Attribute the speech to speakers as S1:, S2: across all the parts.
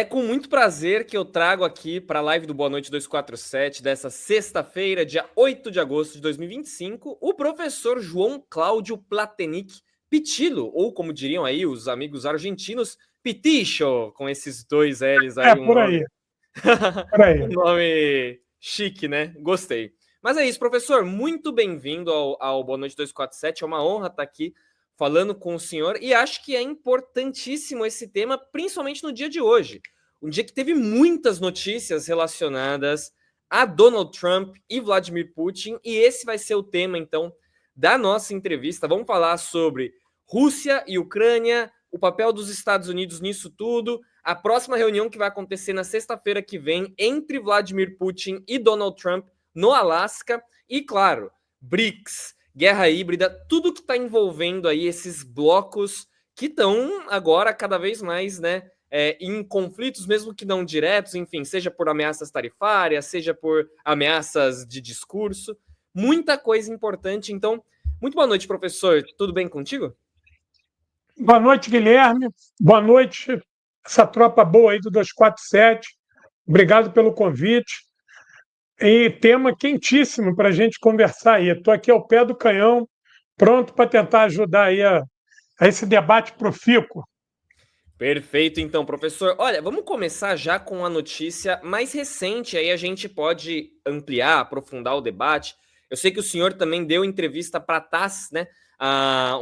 S1: É com muito prazer que eu trago aqui para a live do Boa Noite 247 dessa sexta-feira, dia 8 de agosto de 2025, o professor João Cláudio Platenic Pitillo, ou como diriam aí os amigos argentinos, Piticho, com esses dois L's aí, um
S2: Por
S1: nome,
S2: aí, por
S1: um
S2: aí.
S1: nome chique, né? Gostei. Mas é isso, professor, muito bem-vindo ao Boa Noite 247, é uma honra estar aqui falando com o senhor, e acho que é importantíssimo esse tema, principalmente no dia de hoje. Um dia que teve muitas notícias relacionadas a Donald Trump e Vladimir Putin, e esse vai ser o tema, então, da nossa entrevista. Vamos falar sobre Rússia e Ucrânia, o papel dos Estados Unidos nisso tudo, a próxima reunião que vai acontecer na sexta-feira que vem entre Vladimir Putin e Donald Trump no Alasca, e, claro, BRICS, guerra híbrida, tudo que está envolvendo aí esses blocos que estão agora cada vez mais, né, em conflitos, mesmo que não diretos, enfim, seja por ameaças tarifárias, seja por ameaças de discurso, muita coisa importante. Então, muito boa noite, professor. Tudo bem contigo?
S2: Boa noite, Guilherme. Boa noite, essa tropa boa aí do 247. Obrigado pelo convite. E tema quentíssimo para a gente conversar aí. Estou aqui ao pé do canhão, pronto para tentar ajudar aí a esse debate profícuo.
S1: Perfeito, então, professor. Olha, vamos começar já com a notícia mais recente, aí a gente pode ampliar, aprofundar o debate. Eu sei que o senhor também deu entrevista para a TASS, né?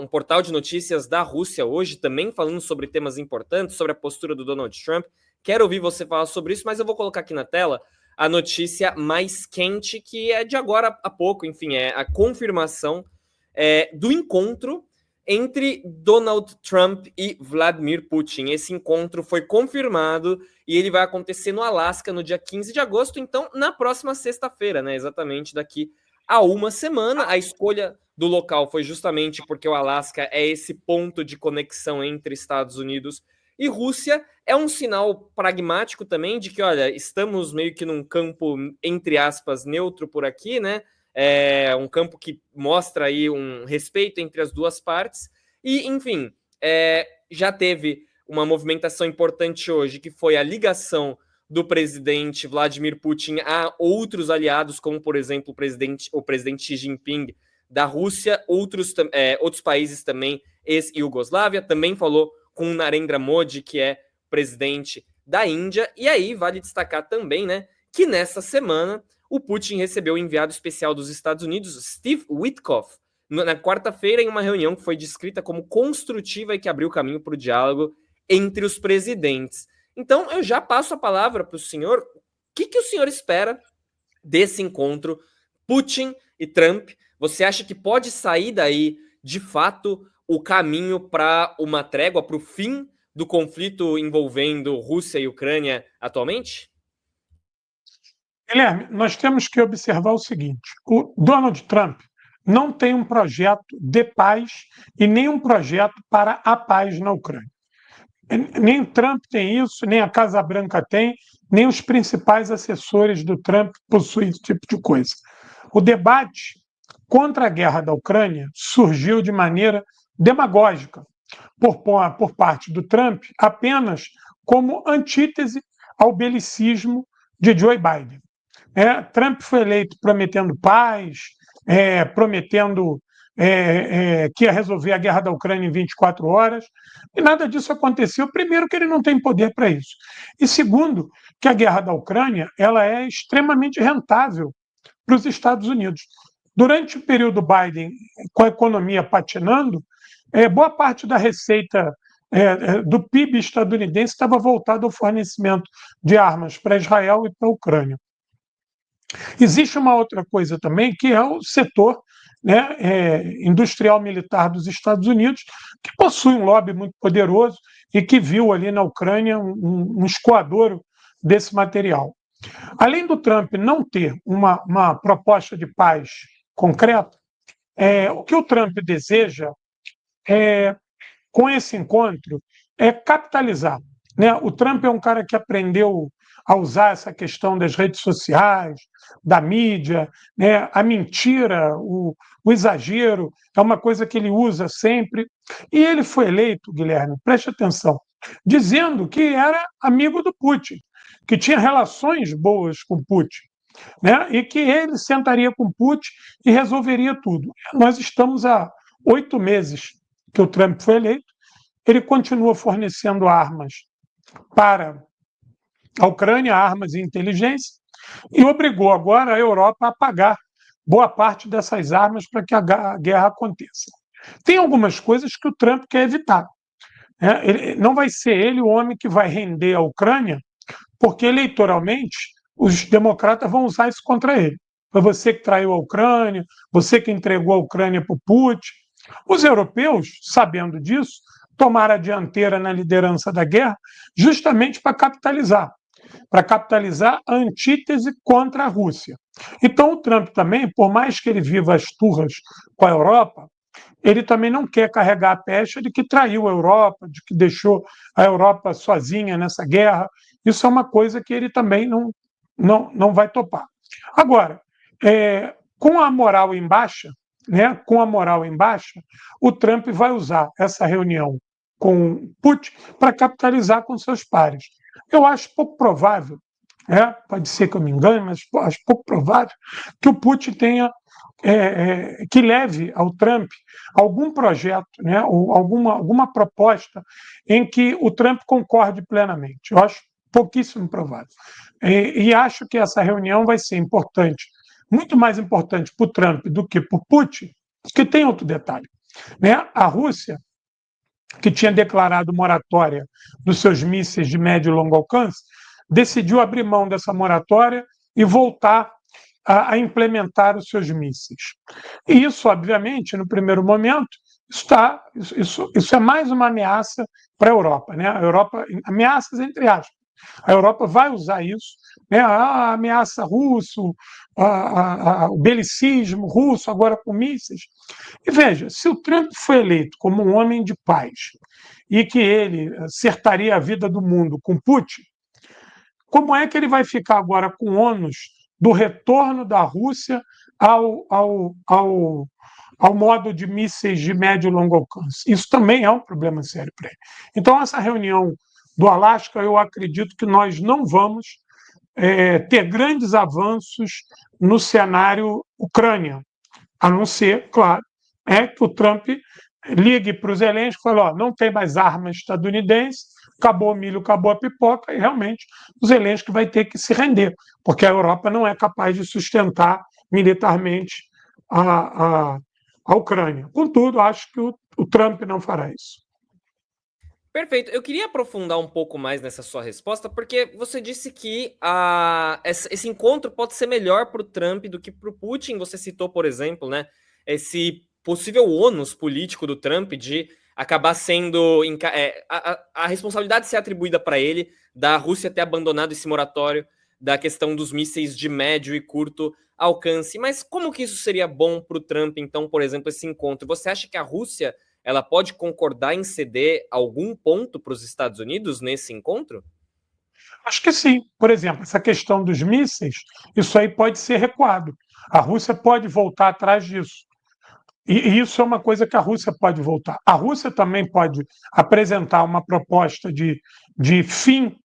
S1: Um portal de notícias da Rússia hoje, também falando sobre temas importantes, sobre a postura do Donald Trump. Quero ouvir você falar sobre isso, mas eu vou colocar aqui na tela a notícia mais quente, que é de agora a pouco, enfim, é a confirmação do encontro entre Donald Trump e Vladimir Putin. Esse encontro foi confirmado e ele vai acontecer no Alasca no dia 15 de agosto, então na próxima sexta-feira, né? Exatamente daqui a uma semana. A escolha do local foi justamente porque o Alasca é esse ponto de conexão entre Estados Unidos e Rússia. É um sinal pragmático também de que, olha, estamos meio que num campo, entre aspas, neutro por aqui, né? É um campo que mostra aí um respeito entre as duas partes. E, enfim, já teve uma movimentação importante hoje, que foi a ligação do presidente Vladimir Putin a outros aliados, como, por exemplo, o presidente Xi Jinping da Rússia, outros países também, ex-Iugoslávia, também falou com Narendra Modi, que é presidente da Índia. E aí vale destacar também, né, que nessa semana o Putin recebeu o enviado especial dos Estados Unidos, Steve Witkoff, na quarta-feira, em uma reunião que foi descrita como construtiva e que abriu caminho para o diálogo entre os presidentes. Então, eu já passo a palavra para o senhor. O que o senhor espera desse encontro Putin e Trump? Você acha que pode sair daí, de fato, o caminho para uma trégua, para o fim do conflito envolvendo Rússia e Ucrânia atualmente?
S2: Guilherme, nós temos que observar o seguinte: o Donald Trump não tem um projeto de paz e nem um projeto para a paz na Ucrânia. Nem Trump tem isso, nem a Casa Branca tem, nem os principais assessores do Trump possuem esse tipo de coisa. O debate contra a guerra da Ucrânia surgiu de maneira demagógica por parte do Trump, apenas como antítese ao belicismo de Joe Biden. Trump foi eleito prometendo paz, prometendo que ia resolver a guerra da Ucrânia em 24 horas, e nada disso aconteceu. Primeiro, que ele não tem poder para isso. E segundo, que a guerra da Ucrânia ela é extremamente rentável para os Estados Unidos. Durante o período Biden, com a economia patinando, boa parte da receita do PIB estadunidense estava voltada ao fornecimento de armas para Israel e para a Ucrânia. Existe uma outra coisa também, que é o setor, né, industrial militar dos Estados Unidos, que possui um lobby muito poderoso e que viu ali na Ucrânia um escoadouro desse material. Além do Trump não ter uma proposta de paz concreta, o que o Trump deseja com esse encontro é capitalizar. Né? O Trump é um cara que aprendeu a usar essa questão das redes sociais, da mídia, né? A mentira, o exagero, é uma coisa que ele usa sempre. E ele foi eleito, Guilherme, preste atenção, dizendo que era amigo do Putin, que tinha relações boas com Putin, né? E que ele sentaria com Putin e resolveria tudo. Nós estamos há 8 meses que o Trump foi eleito, ele continua fornecendo armas para a Ucrânia, armas e inteligência, e obrigou agora a Europa a pagar boa parte dessas armas para que a guerra aconteça. Tem algumas coisas que o Trump quer evitar. Né? Não vai ser ele o homem que vai render a Ucrânia, porque eleitoralmente os democratas vão usar isso contra ele. Foi você que traiu a Ucrânia, você que entregou a Ucrânia para o Putin. Os europeus, sabendo disso, tomaram a dianteira na liderança da guerra justamente para capitalizar a antítese contra a Rússia. Então, o Trump também, por mais que ele viva as turras com a Europa, ele também não quer carregar a pecha de que traiu a Europa, de que deixou a Europa sozinha nessa guerra. Isso é uma coisa que ele também não vai topar. Agora, com a moral em baixa, né, com a moral em baixa, o Trump vai usar essa reunião com Putin para capitalizar com seus pares. Eu acho pouco provável, pode ser que eu me engane, mas acho pouco provável que o Putin tenha que leve ao Trump algum projeto, né, ou alguma proposta em que o Trump concorde plenamente. Eu acho pouquíssimo provável. E acho que essa reunião vai ser importante, muito mais importante para o Trump do que para o Putin, porque tem outro detalhe. Né? A Rússia, que tinha declarado moratória dos seus mísseis de médio e longo alcance, decidiu abrir mão dessa moratória e voltar a implementar os seus mísseis. E isso, obviamente, no primeiro momento, isso é mais uma ameaça para a Europa. Né? A Europa, ameaças entre aspas. A Europa vai usar isso, né? A ameaça russo, o belicismo russo, agora com mísseis. E veja, se o Trump foi eleito como um homem de paz e que ele acertaria a vida do mundo com Putin, como é que ele vai ficar agora com o ônus do retorno da Rússia ao modo de mísseis de médio e longo alcance? Isso também é um problema sério para ele. Então, essa reunião do Alasca, eu acredito que nós não vamos ter grandes avanços no cenário Ucrânia, a não ser, claro, que o Trump ligue para os Zelensky e fale, não tem mais armas estadunidenses, acabou o milho, acabou a pipoca, e realmente o Zelensky vai ter que se render, porque a Europa não é capaz de sustentar militarmente a Ucrânia. Contudo, acho que o Trump não fará isso.
S1: Perfeito. Eu queria aprofundar um pouco mais nessa sua resposta, porque você disse que esse encontro pode ser melhor para o Trump do que para o Putin. Você citou, por exemplo, né, esse possível ônus político do Trump de acabar sendo a responsabilidade ser atribuída para ele, da Rússia ter abandonado esse moratório, da questão dos mísseis de médio e curto alcance. Mas como que isso seria bom para o Trump, então, por exemplo, esse encontro? Você acha que a Rússia ela pode concordar em ceder algum ponto para os Estados Unidos nesse encontro?
S2: Acho que sim. Por exemplo, essa questão dos mísseis, isso aí pode ser recuado. A Rússia pode voltar atrás disso. E isso é uma coisa que a Rússia pode voltar. A Rússia também pode apresentar uma proposta de fim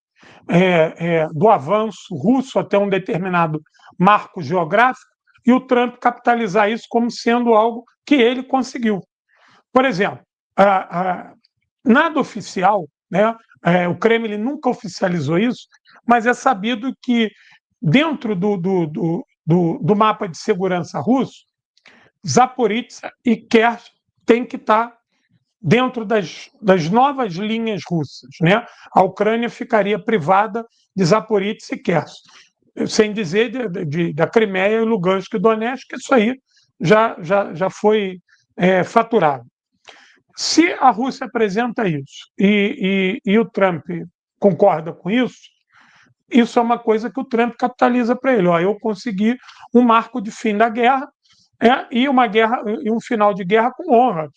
S2: do avanço russo até um determinado marco geográfico e o Trump capitalizar isso como sendo algo que ele conseguiu. Por exemplo, nada oficial, né? O Kremlin nunca oficializou isso, mas é sabido que dentro do mapa de segurança russo, Zaporizhzhia e Kerch têm que estar dentro das novas linhas russas. Né? A Ucrânia ficaria privada de Zaporizhzhia e Kerch, sem dizer da Crimeia e Lugansk e Donetsk, que isso aí já foi faturado. Se a Rússia apresenta isso e o Trump concorda com isso é uma coisa que o Trump capitaliza para ele. Eu consegui um marco de fim da guerra e um final de guerra com honra,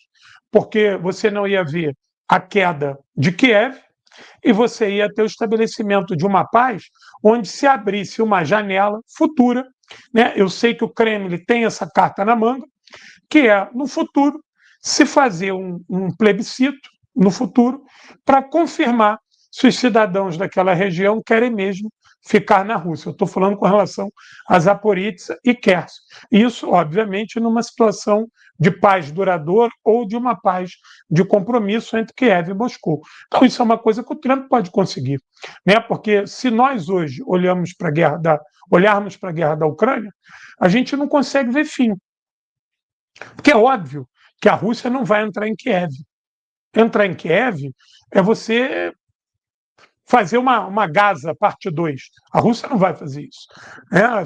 S2: porque você não ia ver a queda de Kiev e você ia ter o estabelecimento de uma paz onde se abrisse uma janela futura. Né? Eu sei que o Kremlin tem essa carta na manga, que é, no futuro, se fazer um plebiscito no futuro para confirmar se os cidadãos daquela região querem mesmo ficar na Rússia. Eu estou falando com relação a Zaporizhzhia e Kherson. Isso, obviamente, numa situação de paz duradoura ou de uma paz de compromisso entre Kiev e Moscou. Então, isso é uma coisa que o Trump pode conseguir, né? Porque se nós hoje olharmos para a guerra da Ucrânia, a gente não consegue ver fim. Porque é óbvio que a Rússia não vai entrar em Kiev. Entrar em Kiev é você fazer uma Gaza parte 2. A Rússia não vai fazer isso.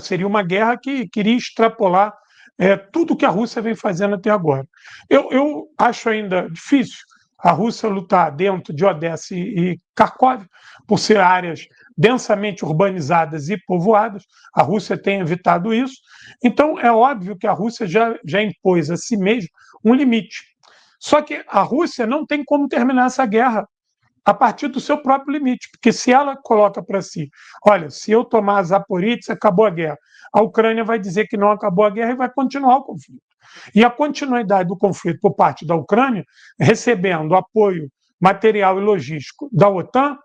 S2: Seria uma guerra que queria extrapolar tudo que a Rússia vem fazendo até agora. Eu acho ainda difícil a Rússia lutar dentro de Odessa e Kharkov, por ser áreas densamente urbanizadas e povoadas. A Rússia tem evitado isso. Então, é óbvio que a Rússia já impôs a si mesma um limite. Só que a Rússia não tem como terminar essa guerra a partir do seu próprio limite, porque se ela coloca para si, olha, se eu tomar a Zaporizhzhia, acabou a guerra. A Ucrânia vai dizer que não acabou a guerra e vai continuar o conflito. E a continuidade do conflito por parte da Ucrânia, recebendo apoio material e logístico da OTAN,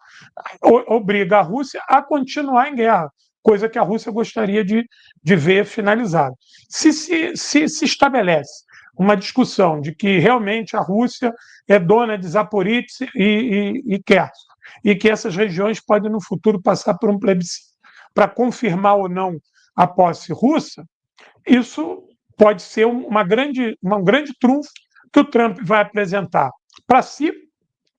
S2: obriga a Rússia a continuar em guerra, coisa que a Rússia gostaria de ver finalizada. Se estabelece uma discussão de que realmente a Rússia é dona de Zaporizhzhia e Kherson, e que essas regiões podem no futuro passar por um plebiscito para confirmar ou não a posse russa, isso pode ser um grande trunfo que o Trump vai apresentar para si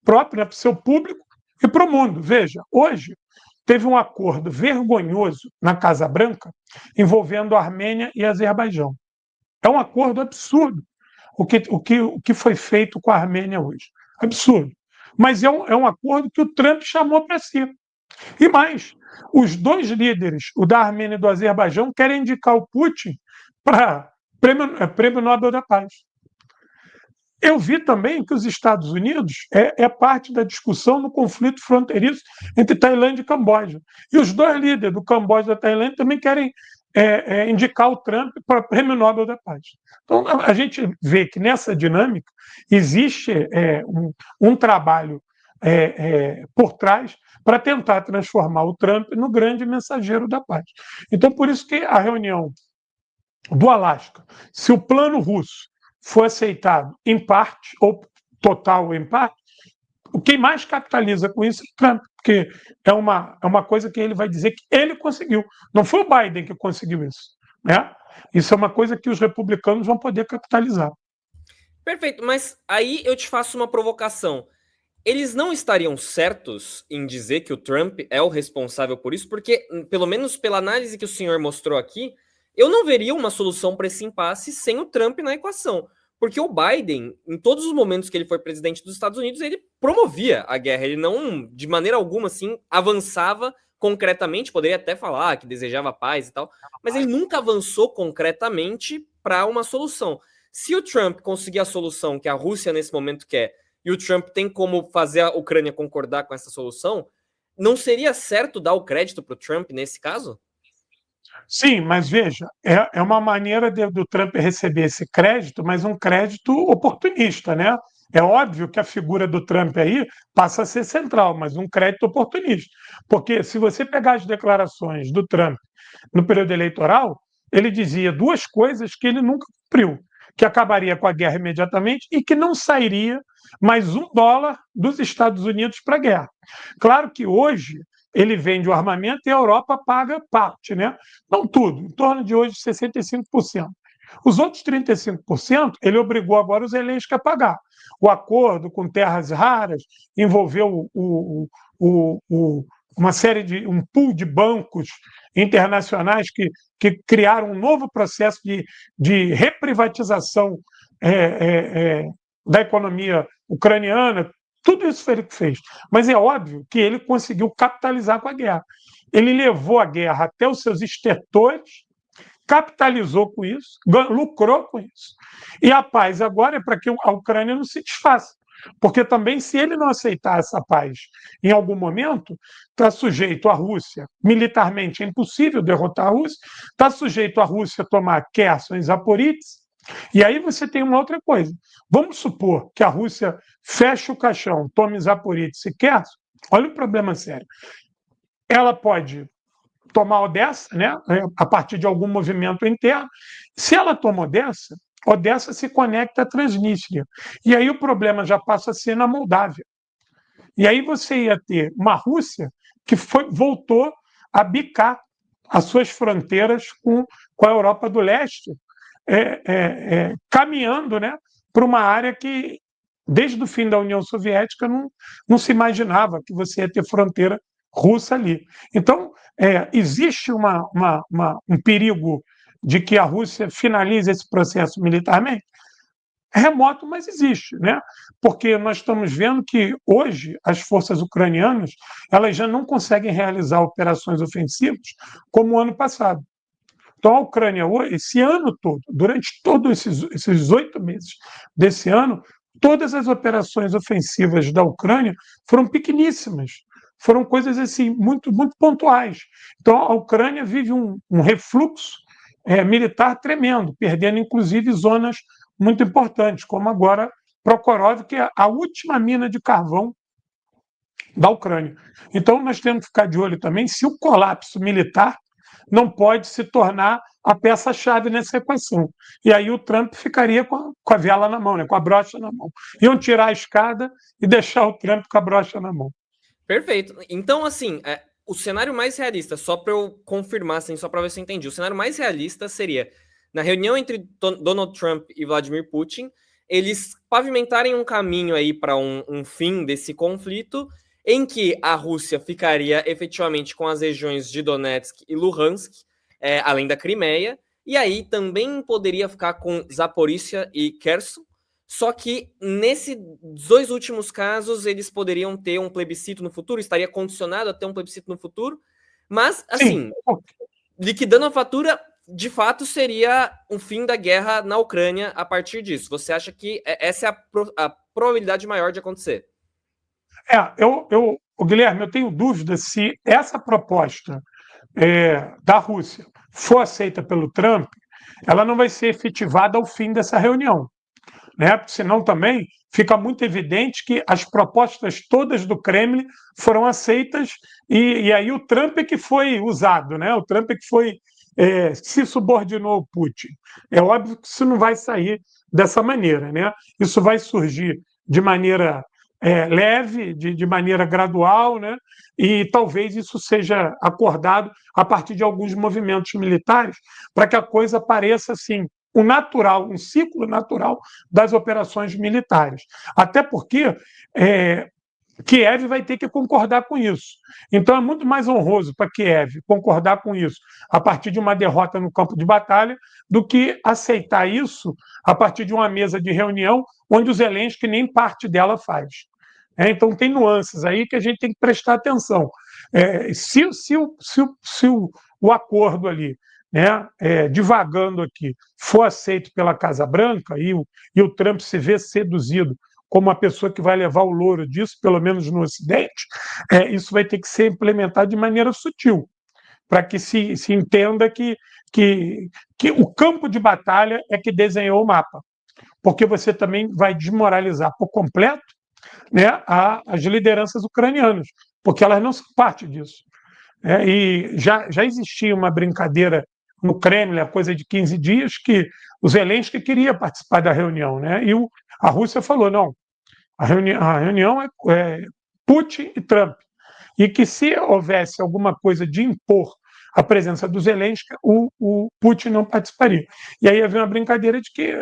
S2: próprio, né, para o seu público e para o mundo. Veja, hoje teve um acordo vergonhoso na Casa Branca envolvendo a Armênia e Azerbaijão. É um acordo absurdo o que foi feito com a Armênia hoje. Absurdo. Mas é um acordo que o Trump chamou para si. E mais, os dois líderes, o da Armênia e do Azerbaijão, querem indicar o Putin para prêmio Nobel da Paz. Eu vi também que os Estados Unidos é parte da discussão no conflito fronteiriço entre Tailândia e Camboja. E os dois líderes do Camboja e da Tailândia também querem indicar o Trump para o Prêmio Nobel da Paz. Então, a gente vê que nessa dinâmica existe um trabalho por trás para tentar transformar o Trump no grande mensageiro da paz. Então, por isso que a reunião do Alasca, se o plano russo for aceitado em parte, ou total ou em parte, quem mais capitaliza com isso é o Trump, porque é uma coisa que ele vai dizer que ele conseguiu. Não foi o Biden que conseguiu isso. Né? Isso é uma coisa que os republicanos vão poder capitalizar.
S1: Perfeito, mas aí eu te faço uma provocação. Eles não estariam certos em dizer que o Trump é o responsável por isso? Porque, pelo menos pela análise que o senhor mostrou aqui, eu não veria uma solução para esse impasse sem o Trump na equação. Porque o Biden, em todos os momentos que ele foi presidente dos Estados Unidos, ele promovia a guerra. Ele não, de maneira alguma, assim, avançava concretamente. Poderia até falar que desejava paz e tal, mas ele nunca avançou concretamente para uma solução. Se o Trump conseguir a solução que a Rússia nesse momento quer, e o Trump tem como fazer a Ucrânia concordar com essa solução, não seria certo dar o crédito para o Trump nesse caso?
S2: Sim, mas veja, é uma maneira do Trump receber esse crédito, mas um crédito oportunista, né? É óbvio que a figura do Trump aí passa a ser central, mas um crédito oportunista. Porque se você pegar as declarações do Trump no período eleitoral, ele dizia duas coisas que ele nunca cumpriu: que acabaria com a guerra imediatamente e que não sairia mais $1 dos Estados Unidos para a guerra. Claro que hoje ele vende o armamento e a Europa paga parte, né? Não tudo, em torno de hoje 65%. Os outros 35%, ele obrigou agora os Zelensky a pagar. O acordo com terras raras envolveu uma série um pool de bancos internacionais que criaram um novo processo de reprivatização da economia ucraniana. Tudo isso foi ele que fez. Mas é óbvio que ele conseguiu capitalizar com a guerra. Ele levou a guerra até os seus estertores, capitalizou com isso, lucrou com isso. E a paz agora é para que a Ucrânia não se desfaça. Porque também, se ele não aceitar essa paz em algum momento, está sujeito à Rússia. Militarmente é impossível derrotar a Rússia, está sujeito à Rússia tomar Kherson e Zaporizhzhia, E aí você tem uma outra coisa. Vamos supor que a Rússia feche o caixão, tome Zaporizhzhia e quer. Olha o problema sério. Ela pode tomar Odessa, né, a partir de algum movimento interno. Se ela toma Odessa, Odessa se conecta à Transnistria. E aí o problema já passa a ser na Moldávia. E aí você ia ter uma Rússia que voltou a bicar as suas fronteiras com a Europa do Leste, caminhando, né, para uma área que, desde o fim da União Soviética, não se imaginava que você ia ter fronteira russa ali. Então, existe um perigo de que a Rússia finalize esse processo militarmente? É remoto, mas existe, né? Porque nós estamos vendo que hoje as forças ucranianas elas já não conseguem realizar operações ofensivas como o ano passado. Então, a Ucrânia, esse ano todo, durante todos esses 8 meses desse ano, todas as operações ofensivas da Ucrânia foram pequeníssimas, foram coisas assim muito, muito pontuais. Então, a Ucrânia vive um refluxo militar tremendo, perdendo inclusive zonas muito importantes, como agora Prokhorov, que é a última mina de carvão da Ucrânia. Então, nós temos que ficar de olho também se o colapso militar não pode se tornar a peça-chave nessa equação. E aí o Trump ficaria com a vela na mão, né? Com a brocha na mão. Iam tirar a escada e deixar o Trump com a brocha na mão.
S1: Perfeito. Então, assim, o cenário mais realista, só para eu confirmar, assim, só para ver se eu entendi, o cenário mais realista seria, na reunião entre Donald Trump e Vladimir Putin, eles pavimentarem um caminho aí para um fim desse conflito, em que a Rússia ficaria efetivamente com as regiões de Donetsk e Luhansk, além da Crimeia, e aí também poderia ficar com Zaporícia e Kherson, só que nesses 2 últimos casos eles poderiam ter um plebiscito no futuro, estaria condicionado a ter um plebiscito no futuro, mas assim,
S2: Sim.
S1: liquidando a fatura, de fato seria um fim da guerra na Ucrânia a partir disso. Você acha que essa é a probabilidade maior de acontecer?
S2: Guilherme, eu tenho dúvida se essa proposta da Rússia for aceita pelo Trump, ela não vai ser efetivada ao fim dessa reunião, né? Porque senão também fica muito evidente que as propostas todas do Kremlin foram aceitas e aí o Trump é que foi usado, né? O Trump é que se subordinou ao Putin. É óbvio que isso não vai sair dessa maneira, né? Isso vai surgir de maneira leve, de maneira gradual, né? E talvez isso seja acordado a partir de alguns movimentos militares para que a coisa pareça assim um ciclo natural das operações militares. Até porque Kiev vai ter que concordar com isso. Então é muito mais honroso para Kiev concordar com isso a partir de uma derrota no campo de batalha do que aceitar isso a partir de uma mesa de reunião onde o Zelensky nem parte dela faz. Então tem nuances aí que a gente tem que prestar atenção. Se o acordo ali, né, divagando aqui, for aceito pela Casa Branca e o Trump se vê seduzido como a pessoa que vai levar o louro disso, pelo menos no Ocidente, isso vai ter que ser implementado de maneira sutil, para que se entenda que o campo de batalha é que desenhou o mapa, porque você também vai desmoralizar por completo, né, as lideranças ucranianas, porque elas não são parte disso. E já existia uma brincadeira no Kremlin há coisa de 15 dias que o Zelensky queria participar da reunião, né? E a Rússia falou, não, a reunião é Putin e Trump. E que se houvesse alguma coisa de impor a presença do Zelensky, o Putin não participaria. E aí havia uma brincadeira de que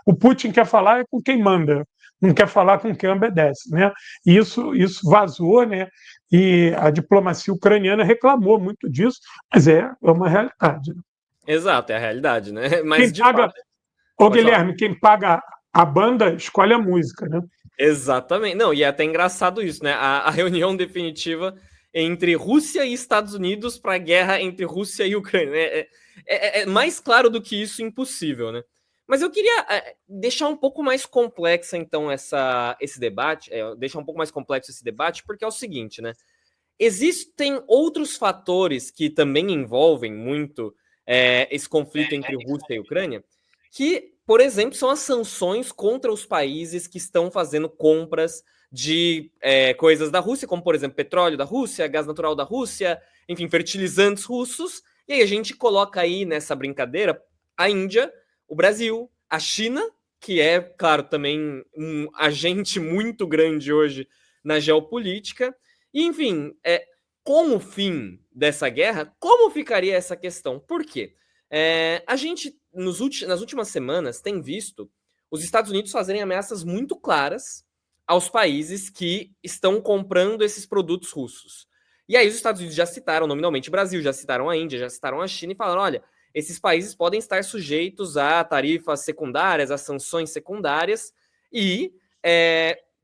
S2: o Putin quer falar com quem manda, não quer falar com quem obedece, né? E isso vazou, né? E a diplomacia ucraniana reclamou muito disso, mas é uma realidade. Né?
S1: Exato, é a realidade, né? Mas
S2: Quem
S1: de
S2: paga,
S1: fato,
S2: ô
S1: pode falar.
S2: Guilherme, quem paga a banda escolhe a música, né?
S1: Exatamente. Não, e é até engraçado isso, né? A reunião definitiva entre Rússia e Estados Unidos para a guerra entre Rússia e Ucrânia. Né? É mais claro do que isso, impossível, né? Mas eu queria deixar um pouco mais complexa, então, esse debate, deixar um pouco mais complexo esse debate, porque é o seguinte, né? Existem outros fatores que também envolvem muito esse conflito entre Rússia e Ucrânia, que, por exemplo, são as sanções contra os países que estão fazendo compras de coisas da Rússia, como, por exemplo, petróleo da Rússia, gás natural da Rússia, enfim, fertilizantes russos. E aí a gente coloca aí nessa brincadeira a Índia, o Brasil, a China, que é, claro, também um agente muito grande hoje na geopolítica. E, enfim, com o fim dessa guerra, como ficaria essa questão? Por quê? A gente, nas últimas semanas, tem visto os Estados Unidos fazerem ameaças muito claras aos países que estão comprando esses produtos russos. E aí os Estados Unidos já citaram nominalmente o Brasil, já citaram a Índia, já citaram a China e falaram, olha, esses países podem estar sujeitos a tarifas secundárias, a sanções secundárias, e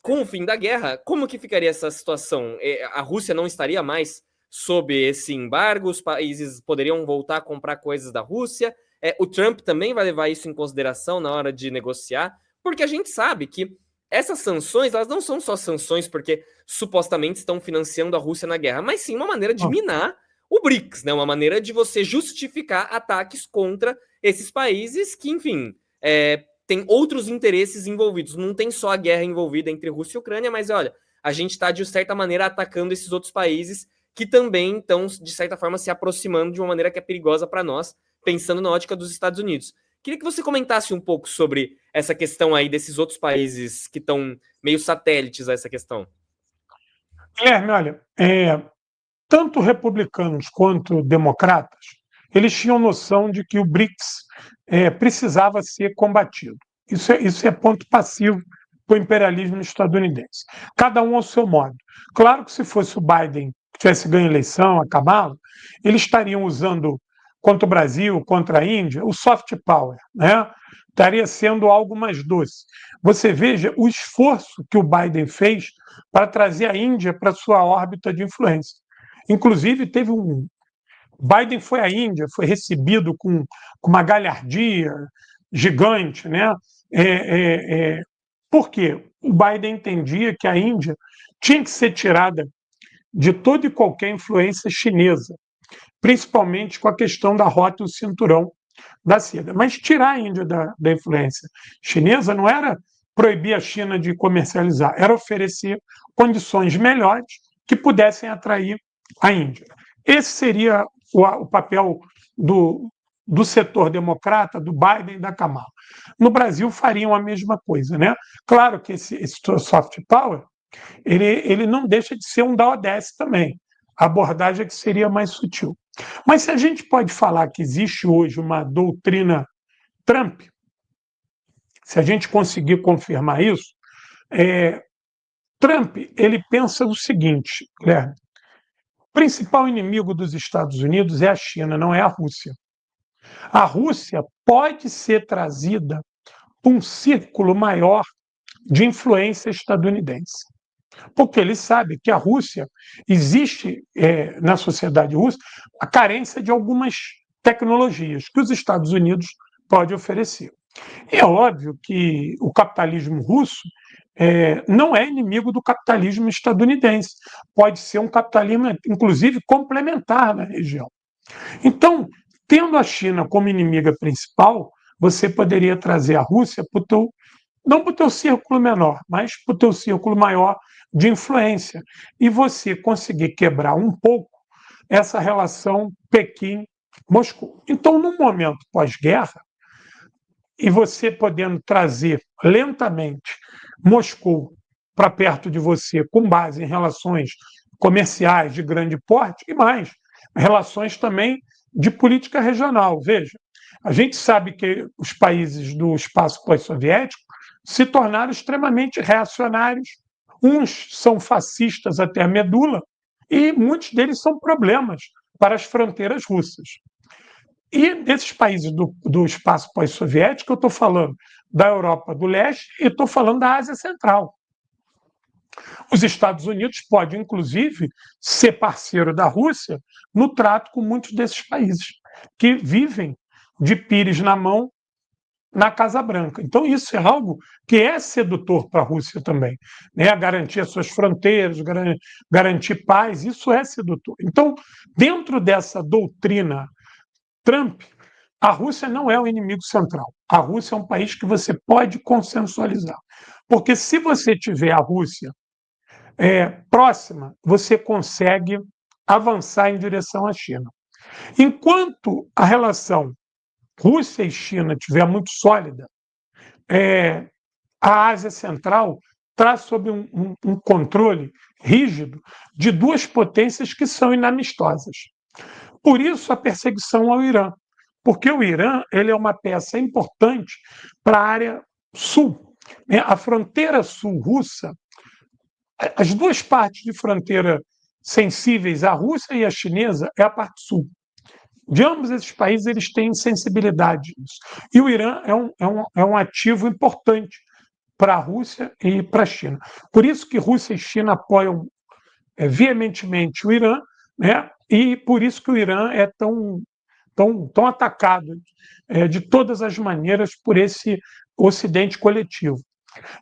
S1: com o fim da guerra, como que ficaria essa situação? A Rússia não estaria mais sob esse embargo, os países poderiam voltar a comprar coisas da Rússia, o Trump também vai levar isso em consideração na hora de negociar, porque a gente sabe que essas sanções, elas não são só sanções porque supostamente estão financiando a Rússia na guerra, mas sim uma maneira de minar o BRICS, né? Uma maneira de você justificar ataques contra esses países que, enfim, tem outros interesses envolvidos. Não tem só a guerra envolvida entre Rússia e Ucrânia, mas olha, a gente está, de certa maneira, atacando esses outros países que também estão, de certa forma, se aproximando de uma maneira que é perigosa para nós, pensando na ótica dos Estados Unidos. Queria que você comentasse um pouco sobre essa questão aí desses outros países que estão meio satélites a essa questão.
S2: Guilherme, olha, tanto republicanos quanto democratas, eles tinham noção de que o BRICS precisava ser combatido. Isso é ponto passivo para o imperialismo estadunidense. Cada um ao seu modo. Claro que se fosse o Biden que tivesse ganho a eleição, acabado, eles estariam usando contra o Brasil, contra a Índia, o soft power, né? Estaria sendo algo mais doce. Você veja o esforço que o Biden fez para trazer a Índia para sua órbita de influência. Inclusive, Biden foi à Índia, foi recebido com uma galhardia gigante, né? Por quê? O Biden entendia que a Índia tinha que ser tirada de toda e qualquer influência chinesa, principalmente com a questão da rota e o cinturão da seda. Mas tirar a Índia da influência chinesa não era proibir a China de comercializar, era oferecer condições melhores que pudessem atrair a Índia. Esse seria o papel do setor democrata, do Biden e da Kamala. No Brasil fariam a mesma coisa, né? Claro que esse soft power ele não deixa de ser um da ODS também. A abordagem é que seria mais sutil. Mas se a gente pode falar que existe hoje uma doutrina Trump, se a gente conseguir confirmar isso, Trump ele pensa o seguinte, Guilherme, o principal inimigo dos Estados Unidos é a China, não é a Rússia. A Rússia pode ser trazida para um círculo maior de influência estadunidense. Porque ele sabe que a Rússia, existe na sociedade russa a carência de algumas tecnologias que os Estados Unidos podem oferecer. E é óbvio que o capitalismo russo não é inimigo do capitalismo estadunidense. Pode ser um capitalismo, inclusive, complementar na região. Então, tendo a China como inimiga principal, você poderia trazer a Rússia para o teu, não para o teu círculo menor, mas para o teu círculo maior de influência. E você conseguir quebrar um pouco essa relação Pequim-Moscou. Então, no momento pós-guerra, e você podendo trazer lentamente Moscou para perto de você, com base em relações comerciais de grande porte e mais, relações também de política regional. Veja, a gente sabe que os países do espaço pós-soviético se tornaram extremamente reacionários, uns são fascistas até a medula, e muitos deles são problemas para as fronteiras russas. E desses países do espaço pós-soviético, eu estou falando da Europa do Leste e estou falando da Ásia Central. Os Estados Unidos podem, inclusive, ser parceiro da Rússia no trato com muitos desses países, que vivem de pires na mão na Casa Branca. Então, isso é algo que é sedutor para a Rússia também. Né? Garantir as suas fronteiras, garantir paz, isso é sedutor. Então, dentro dessa doutrina Trump, a Rússia não é o inimigo central. A Rússia é um país que você pode consensualizar. Porque se você tiver a Rússia próxima, você consegue avançar em direção à China. Enquanto a relação Rússia e China estiver muito sólida, a Ásia Central está sob um controle rígido de duas potências que são inamistosas. Por isso a perseguição ao Irã, porque o Irã ele é uma peça importante para a área sul. A fronteira sul russa, as duas partes de fronteira sensíveis, a Rússia e a chinesa, é a parte sul. De ambos esses países, eles têm sensibilidade nisso. E o Irã é um ativo importante para a Rússia e para a China. Por isso que Rússia e China apoiam veementemente o Irã, né? E por isso que o Irã é tão atacado de todas as maneiras por esse Ocidente coletivo.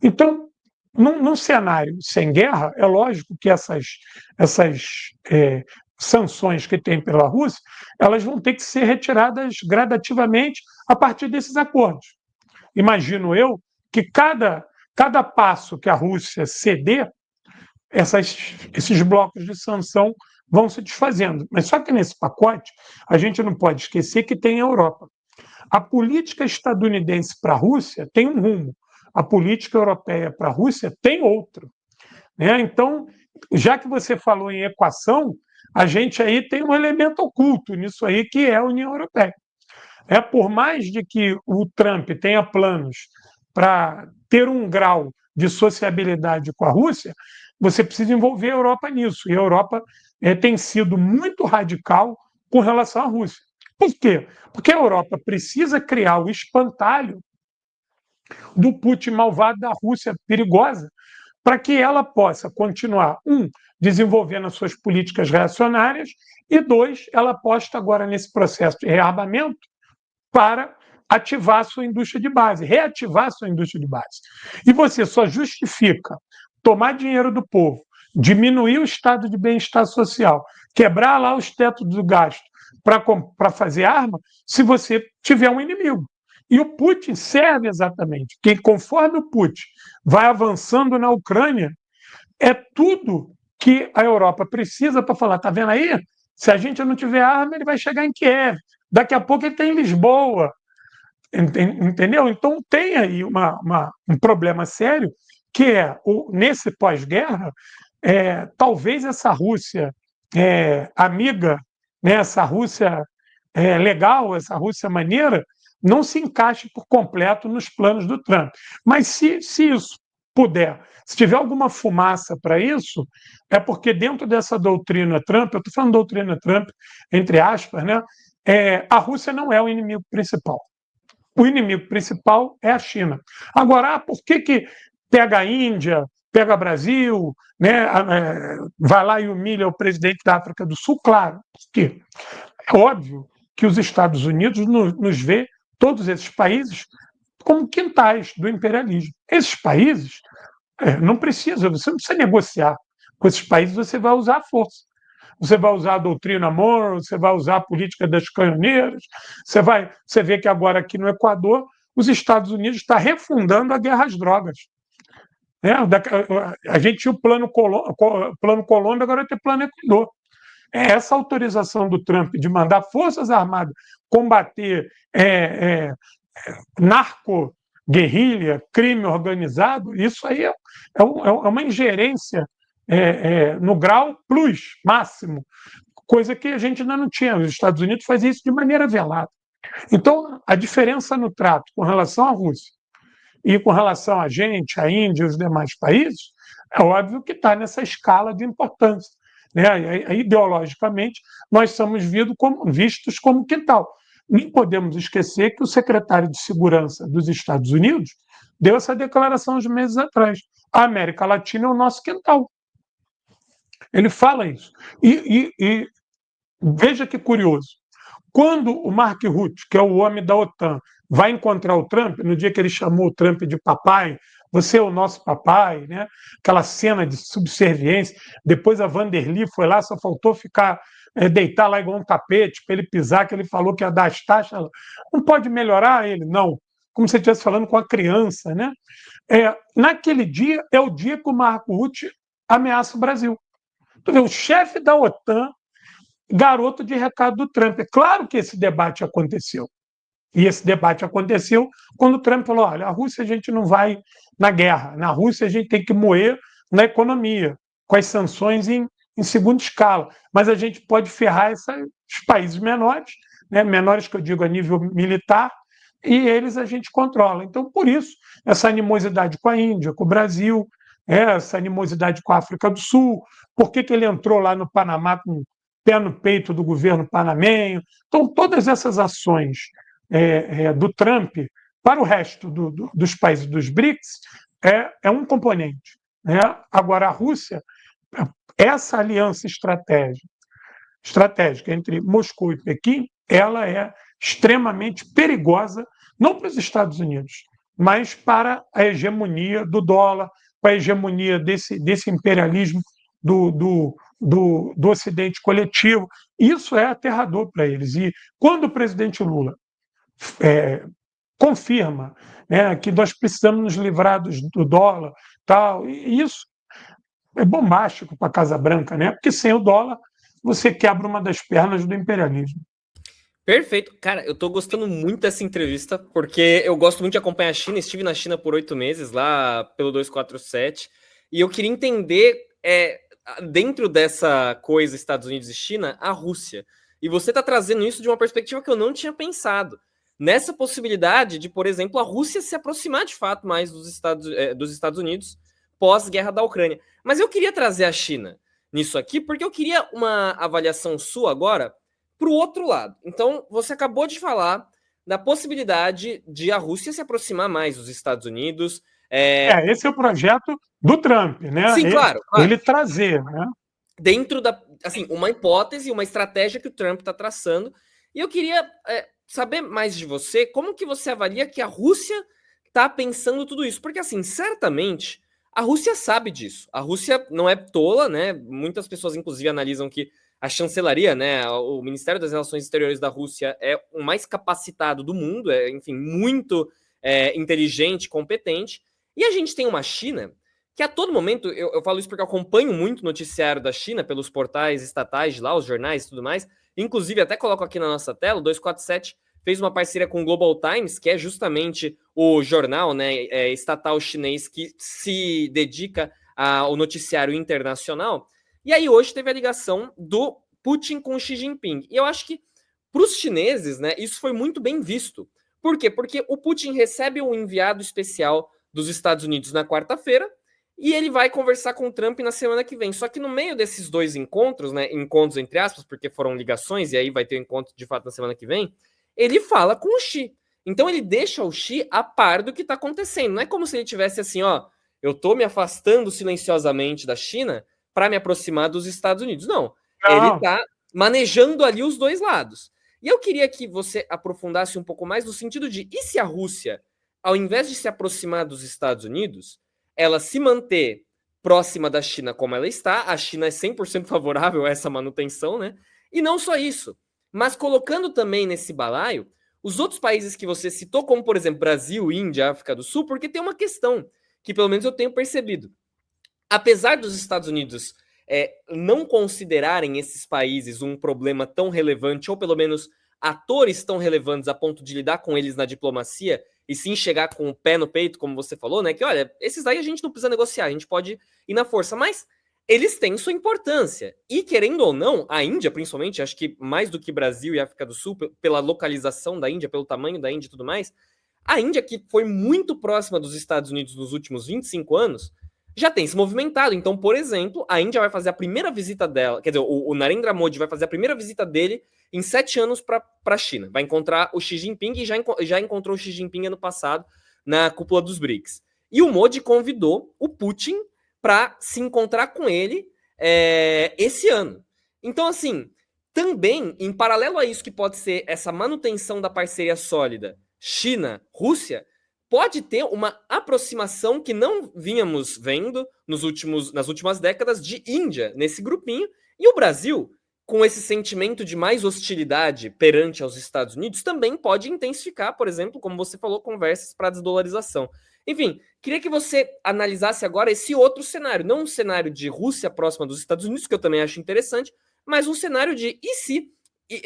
S2: Então, num cenário sem guerra, é lógico que essas sanções que tem pela Rússia, elas vão ter que ser retiradas gradativamente a partir desses acordos. Imagino eu que cada passo que a Rússia ceder, esses blocos de sanção vão se desfazendo. Mas só que nesse pacote, a gente não pode esquecer que tem a Europa. A política estadunidense para a Rússia tem um rumo, a política europeia para a Rússia tem outro. Né? Então, já que você falou em equação, a gente aí tem um elemento oculto nisso aí, que é a União Europeia. Por mais de que o Trump tenha planos para ter um grau de sociabilidade com a Rússia, você precisa envolver a Europa nisso. E a Europa tem sido muito radical com relação à Rússia. Por quê? Porque a Europa precisa criar o espantalho do Putin malvado, da Rússia perigosa, para que ela possa continuar, desenvolvendo as suas políticas reacionárias, e dois, ela aposta agora nesse processo de rearmamento para ativar a sua indústria de base, reativar a sua indústria de base. E você só justifica tomar dinheiro do povo, diminuir o estado de bem-estar social, quebrar lá os tetos do gasto para fazer arma, se você tiver um inimigo. E o Putin serve exatamente, que conforme o Putin vai avançando na Ucrânia, é tudo que a Europa precisa para falar, tá vendo aí? Se a gente não tiver arma, ele vai chegar em Kiev. Daqui a pouco ele está em Lisboa. Entendeu? Então tem aí um problema sério, que nesse pós-guerra, talvez essa Rússia amiga, né, essa Rússia legal, essa Rússia maneira, não se encaixe por completo nos planos do Trump. Mas se isso puder, se tiver alguma fumaça para isso, é porque dentro dessa doutrina Trump, eu estou falando doutrina Trump, entre aspas, né, a Rússia não é o inimigo principal. O inimigo principal é a China. Agora, por que pega a Índia, pega o Brasil, né, vai lá e humilha o presidente da África do Sul? Claro, porque é óbvio que os Estados Unidos nos vê, todos esses países, como quintais do imperialismo. Esses países não precisam, você não precisa negociar com esses países, você vai usar a força. Você vai usar a doutrina Monroe, você vai usar a política das canhoneiras, você vê que agora aqui no Equador os Estados Unidos estão refundando a guerra às drogas. A gente tinha o plano Colômbia, agora tem o plano Equador. Essa autorização do Trump de mandar forças armadas combater narco-guerrilha, crime organizado, isso aí é uma ingerência no grau plus, máximo, coisa que a gente ainda não tinha. Os Estados Unidos fazem isso de maneira velada. Então, a diferença no trato com relação à Rússia e com relação a gente, a Índia e os demais países, é óbvio que está nessa escala de importância. Né? Ideologicamente, nós somos vistos como quintal. Nem podemos esquecer que o secretário de Segurança dos Estados Unidos deu essa declaração uns meses atrás. A América Latina é o nosso quintal. Ele fala isso. E veja que curioso. Quando o Mark Rutte, que é o homem da OTAN, vai encontrar o Trump, no dia que ele chamou o Trump de papai, você é o nosso papai, né? Aquela cena de subserviência. Depois a Vanderly foi lá, só faltou ficar deitar lá igual um tapete para ele pisar, que ele falou que ia dar as taxas. Não pode melhorar ele? Não. Como se você estivesse falando com a criança, né? Naquele dia é o dia que o Marco Rutte ameaça o Brasil. Tu vê, o chefe da OTAN, garoto de recado do Trump. É claro que esse debate aconteceu. E esse debate aconteceu quando o Trump falou: olha, a Rússia a gente não vai na guerra, na Rússia a gente tem que moer na economia, com as sanções em segunda escala, mas a gente pode ferrar os países menores, né, menores que eu digo a nível militar, e eles a gente controla. Então, por isso, essa animosidade com a Índia, com o Brasil, essa animosidade com a África do Sul, por que ele entrou lá no Panamá com o pé no peito do governo panamenho. Então, todas essas ações do Trump para o resto dos países dos BRICS é um componente. Né? Agora, a Rússia, essa aliança estratégica entre Moscou e Pequim, ela é extremamente perigosa, não para os Estados Unidos, mas para a hegemonia do dólar, para a hegemonia desse imperialismo do Ocidente coletivo. Isso é aterrador para eles. E quando o presidente Lula confirma, né, que nós precisamos nos livrar do dólar, tal, e isso é bombástico para a Casa Branca, né? Porque sem o dólar você quebra uma das pernas do imperialismo.
S1: Perfeito. Cara, eu tô gostando muito dessa entrevista, porque eu gosto muito de acompanhar a China. Estive na China por 8 meses, lá pelo 247, e eu queria entender, dentro dessa coisa Estados Unidos e China, a Rússia. E você tá trazendo isso de uma perspectiva que eu não tinha pensado. Nessa possibilidade de, por exemplo, a Rússia se aproximar de fato mais dos Estados Unidos pós-guerra da Ucrânia. Mas eu queria trazer a China nisso aqui, porque eu queria uma avaliação sua agora para o outro lado. Então, você acabou de falar da possibilidade de a Rússia se aproximar mais dos Estados Unidos.
S2: Esse é o projeto do Trump, né?
S1: Sim, claro,
S2: Ele
S1: claro.
S2: trazer, né?
S1: Dentro da, assim, uma hipótese, uma estratégia que o Trump está traçando. E eu queria saber mais de você, como que você avalia que a Rússia está pensando tudo isso? Porque, assim, certamente a Rússia sabe disso. A Rússia não é tola, né? Muitas pessoas, inclusive, analisam que a chancelaria, né, o Ministério das Relações Exteriores da Rússia é o mais capacitado do mundo, enfim, muito inteligente, competente. E a gente tem uma China que a todo momento, eu falo isso porque eu acompanho muito o noticiário da China pelos portais estatais de lá, os jornais e tudo mais. Inclusive, até coloco aqui na nossa tela, o 247 fez uma parceria com o Global Times, que é justamente o jornal, né, estatal chinês que se dedica ao noticiário internacional. E aí hoje teve a ligação do Putin com Xi Jinping. E eu acho que para os chineses, né, isso foi muito bem visto. Por quê? Porque o Putin recebe um enviado especial dos Estados Unidos na quarta-feira e ele vai conversar com o Trump na semana que vem. Só que no meio desses dois encontros, né, encontros entre aspas, porque foram ligações e aí vai ter o encontro de fato na semana que vem, ele fala com o Xi. Então ele deixa o Xi a par do que está acontecendo. Não é como se ele tivesse assim, ó, eu estou me afastando silenciosamente da China para me aproximar dos Estados Unidos. Não, ele
S2: Não,
S1: está manejando ali os dois lados. E eu queria que você aprofundasse um pouco mais no sentido de, e se a Rússia, ao invés de se aproximar dos Estados Unidos, ela se manter próxima da China como ela está, a China é 100% favorável a essa manutenção, né? E não só isso, mas colocando também nesse balaio os outros países que você citou, como por exemplo Brasil, Índia, África do Sul, porque tem uma questão que pelo menos eu tenho percebido. Apesar dos Estados Unidos não considerarem esses países um problema tão relevante, ou pelo menos atores tão relevantes a ponto de lidar com eles na diplomacia, e sim chegar com o pé no peito, como você falou, né? Que olha, esses daí a gente não precisa negociar, a gente pode ir na força, mas eles têm sua importância. E querendo ou não, a Índia, principalmente, acho que mais do que Brasil e África do Sul, pela localização da Índia, pelo tamanho da Índia e tudo mais, a Índia, que foi muito próxima dos Estados Unidos nos últimos 25 anos, já tem se movimentado. Então, por exemplo, a Índia vai fazer a primeira visita dela, quer dizer, o Narendra Modi vai fazer a primeira visita dele em 7 anos para a China. Vai encontrar o Xi Jinping e já encontrou o Xi Jinping ano passado na cúpula dos BRICS. E o Modi convidou o Putin para se encontrar com ele esse ano. Então, assim, também, em paralelo a isso que pode ser essa manutenção da parceria sólida China-Rússia, pode ter uma aproximação que não vínhamos vendo nas últimas décadas de Índia nesse grupinho, e o Brasil, com esse sentimento de mais hostilidade perante aos Estados Unidos, também pode intensificar, por exemplo, como você falou, conversas para desdolarização. Enfim, queria que você analisasse agora esse outro cenário, não um cenário de Rússia próxima dos Estados Unidos, que eu também acho interessante, mas um cenário de e se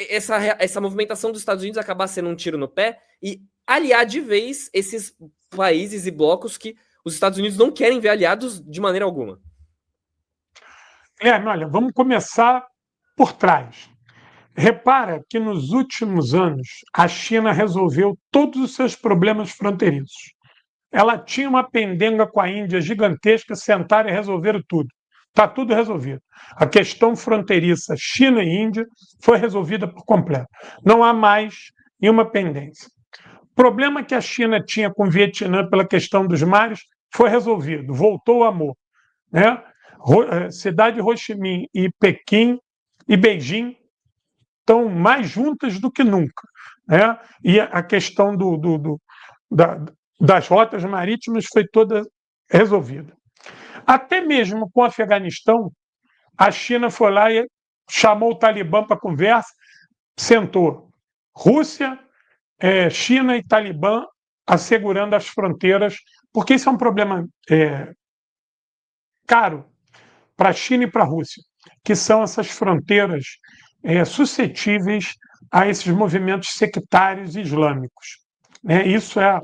S1: essa movimentação dos Estados Unidos acabar sendo um tiro no pé e aliar de vez esses países e blocos que os Estados Unidos não querem ver aliados de maneira alguma.
S2: Olha, vamos começar por trás. Repara que nos últimos anos a China resolveu todos os seus problemas fronteiriços. Ela tinha uma pendenga com a Índia gigantesca, sentaram e resolveram tudo. Está tudo resolvido. A questão fronteiriça China e Índia foi resolvida por completo. Não há mais nenhuma pendência. O problema que a China tinha com o Vietnã pela questão dos mares foi resolvido, voltou o amor. Né? Cidade de Ho Chi Minh e Pequim e Beijing estão mais juntas do que nunca. Né? E a questão das rotas marítimas foi toda resolvida. Até mesmo com o Afeganistão, a China foi lá e chamou o Talibã para conversa, sentou Rússia, China e Talibã assegurando as fronteiras, porque isso é um problema caro para a China e para a Rússia, que são essas fronteiras suscetíveis a esses movimentos sectários islâmicos. Isso é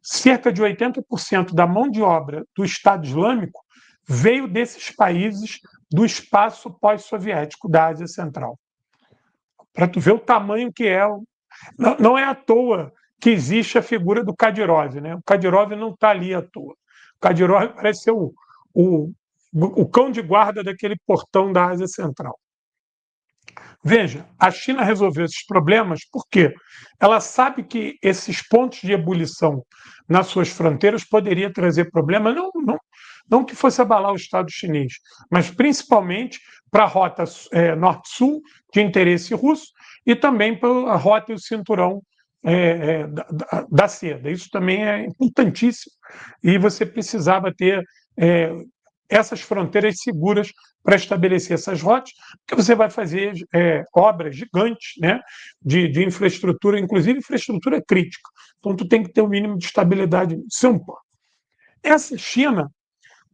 S2: cerca de 80% da mão de obra do Estado Islâmico veio desses países do espaço pós-soviético da Ásia Central. Para tu ver o tamanho que é. Não é à toa que existe a figura do Kadyrov. Né? O Kadyrov não está ali à toa. O Kadyrov parece ser o cão de guarda daquele portão da Ásia Central. Veja, a China resolveu esses problemas porque ela sabe que esses pontos de ebulição nas suas fronteiras poderia trazer problema, não que fosse abalar o Estado chinês, mas principalmente para a rota norte-sul de interesse russo e também para a rota e o cinturão da seda. Isso também é importantíssimo e você precisava ter essas fronteiras seguras para estabelecer essas rotas, porque você vai fazer obras gigantes, né, de infraestrutura, inclusive infraestrutura crítica. Então, tu tem que ter um mínimo de estabilidade. Isso é um ponto. Essa China,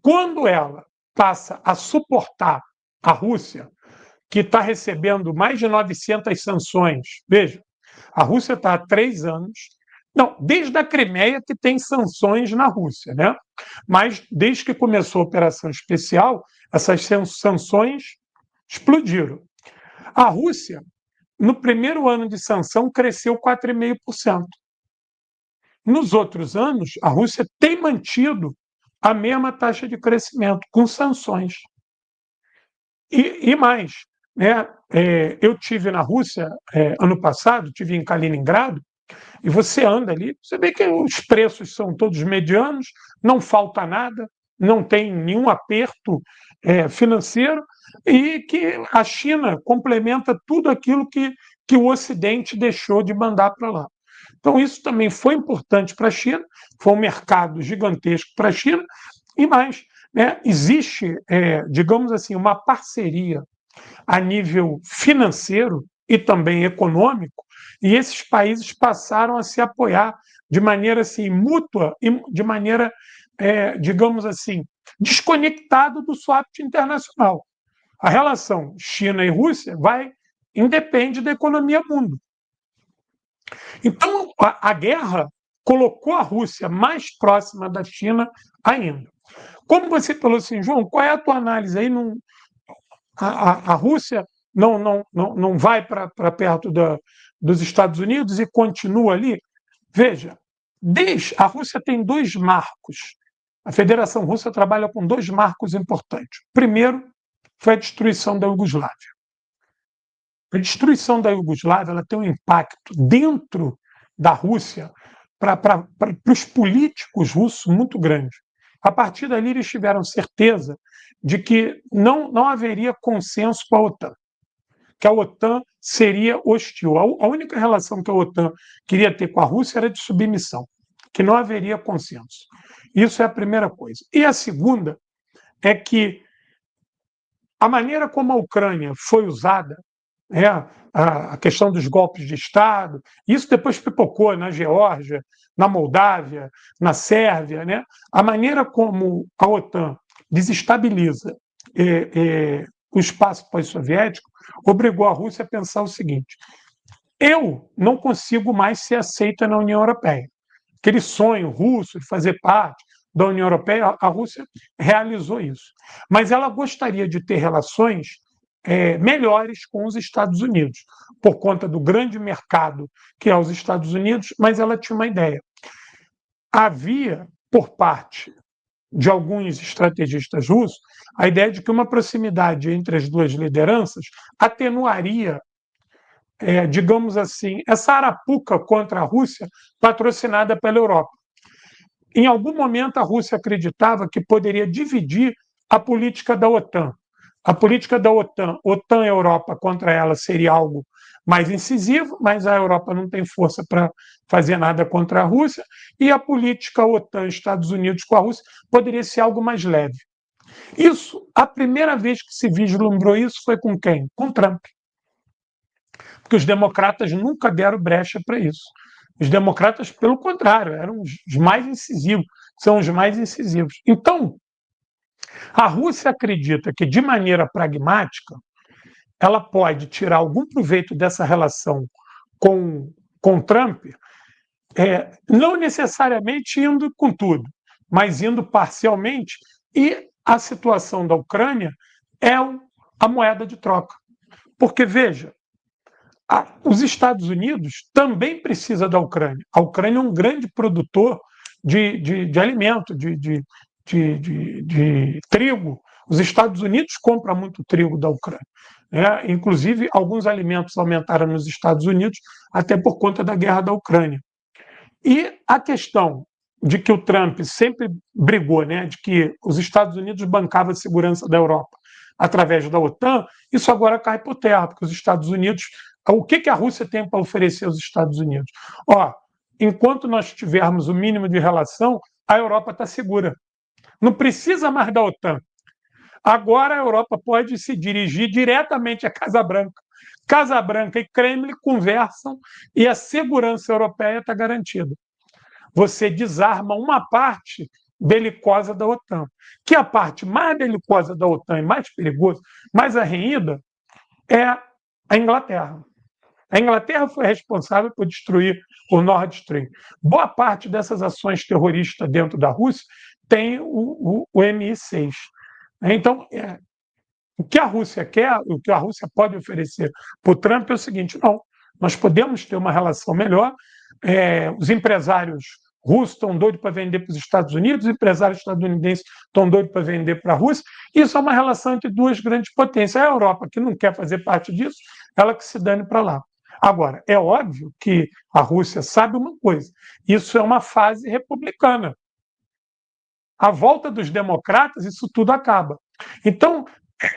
S2: quando ela passa a suportar a Rússia, que está recebendo mais de 900 sanções, veja, a Rússia está há 3 anos, não, desde a Crimeia que tem sanções na Rússia, né? Mas desde que começou a operação especial, essas sanções explodiram. A Rússia, no primeiro ano de sanção, cresceu 4,5%. Nos outros anos, a Rússia tem mantido a mesma taxa de crescimento, com sanções. E mais, né? Eu tive na Rússia ano passado, tive em Kaliningrado, e você anda ali, você vê que os preços são todos medianos, não falta nada, não tem nenhum aperto financeiro, e que a China complementa tudo aquilo que o Ocidente deixou de mandar para lá. Então, isso também foi importante para a China, foi um mercado gigantesco para a China, e mais, né, existe, digamos assim, uma parceria a nível financeiro e também econômico, e esses países passaram a se apoiar de maneira assim, mútua e de maneira, digamos assim, desconectada do swap internacional. A relação China e Rússia independe da economia mundo. Então, a guerra colocou a Rússia mais próxima da China ainda. Como você falou assim, João, qual é a tua análise aí? A Rússia não vai para perto dos Estados Unidos e continua ali? Veja, a Rússia tem 2 marcos. A Federação Russa trabalha com 2 marcos importantes. O primeiro foi a destruição da Iugoslávia. A destruição da Iugoslávia ela tem um impacto dentro da Rússia para os políticos russos muito grande. A partir dali, eles tiveram certeza de que não haveria consenso com a OTAN, que a OTAN seria hostil. A única relação que a OTAN queria ter com a Rússia era de submissão. que não haveria consenso. Isso é a primeira coisa. E a segunda é que a maneira como a Ucrânia foi usada, a questão dos golpes de Estado, isso depois pipocou na Geórgia, na Moldávia, na Sérvia, né? A maneira como a OTAN desestabiliza o espaço pós-soviético obrigou a Rússia a pensar o seguinte: eu não consigo mais ser aceita na União Europeia. Aquele sonho russo de fazer parte da União Europeia, a Rússia realizou isso. Mas ela gostaria de ter relações melhores com os Estados Unidos, por conta do grande mercado que é os Estados Unidos, mas ela tinha uma ideia. Havia, por parte de alguns estrategistas russos, a ideia de que uma proximidade entre as duas lideranças atenuaria, digamos assim, essa arapuca contra a Rússia patrocinada pela Europa. Em algum momento, a Rússia acreditava que poderia dividir a política da OTAN. A política da OTAN, OTAN-Europa contra ela seria algo mais incisivo, mas a Europa não tem força para fazer nada contra a Rússia, e a política OTAN-Estados Unidos com a Rússia poderia ser algo mais leve. Isso, a primeira vez que se vislumbrou isso foi com quem? Com Trump. Porque os democratas nunca deram brecha para isso. Os democratas, pelo contrário, eram os mais incisivos, são os mais incisivos. Então, a Rússia acredita que, de maneira pragmática, ela pode tirar algum proveito dessa relação com Trump, não necessariamente indo com tudo, mas indo parcialmente, e a situação da Ucrânia é a moeda de troca. Porque, veja, os Estados Unidos também precisam da Ucrânia. A Ucrânia é um grande produtor de alimento, de trigo. Os Estados Unidos compram muito trigo da Ucrânia. Inclusive, alguns alimentos aumentaram nos Estados Unidos até por conta da guerra da Ucrânia. E a questão de que o Trump sempre brigou, de que os Estados Unidos bancavam a segurança da Europa através da OTAN, isso agora cai por terra, porque os Estados Unidos... O que a Rússia tem para oferecer aos Estados Unidos? Enquanto nós tivermos o mínimo de relação, a Europa está segura. Não precisa mais da OTAN. Agora a Europa pode se dirigir diretamente à Casa Branca. Casa Branca e Kremlin conversam e a segurança europeia está garantida. Você desarma uma parte belicosa da OTAN, que a parte mais belicosa da OTAN e mais perigosa, mais arrenhida, é a Inglaterra. A Inglaterra foi responsável por destruir o Nord Stream. Boa parte dessas ações terroristas dentro da Rússia tem o MI6. Então, o que a Rússia quer, o que a Rússia pode oferecer para o Trump é o seguinte: não, nós podemos ter uma relação melhor, os empresários russos estão doidos para vender para os Estados Unidos, os empresários estadunidenses estão doidos para vender para a Rússia. Isso é uma relação entre duas grandes potências. A Europa, que não quer fazer parte disso, ela que se dane para lá. Agora, é óbvio que a Rússia sabe uma coisa: isso é uma fase republicana. À volta dos democratas, isso tudo acaba. Então,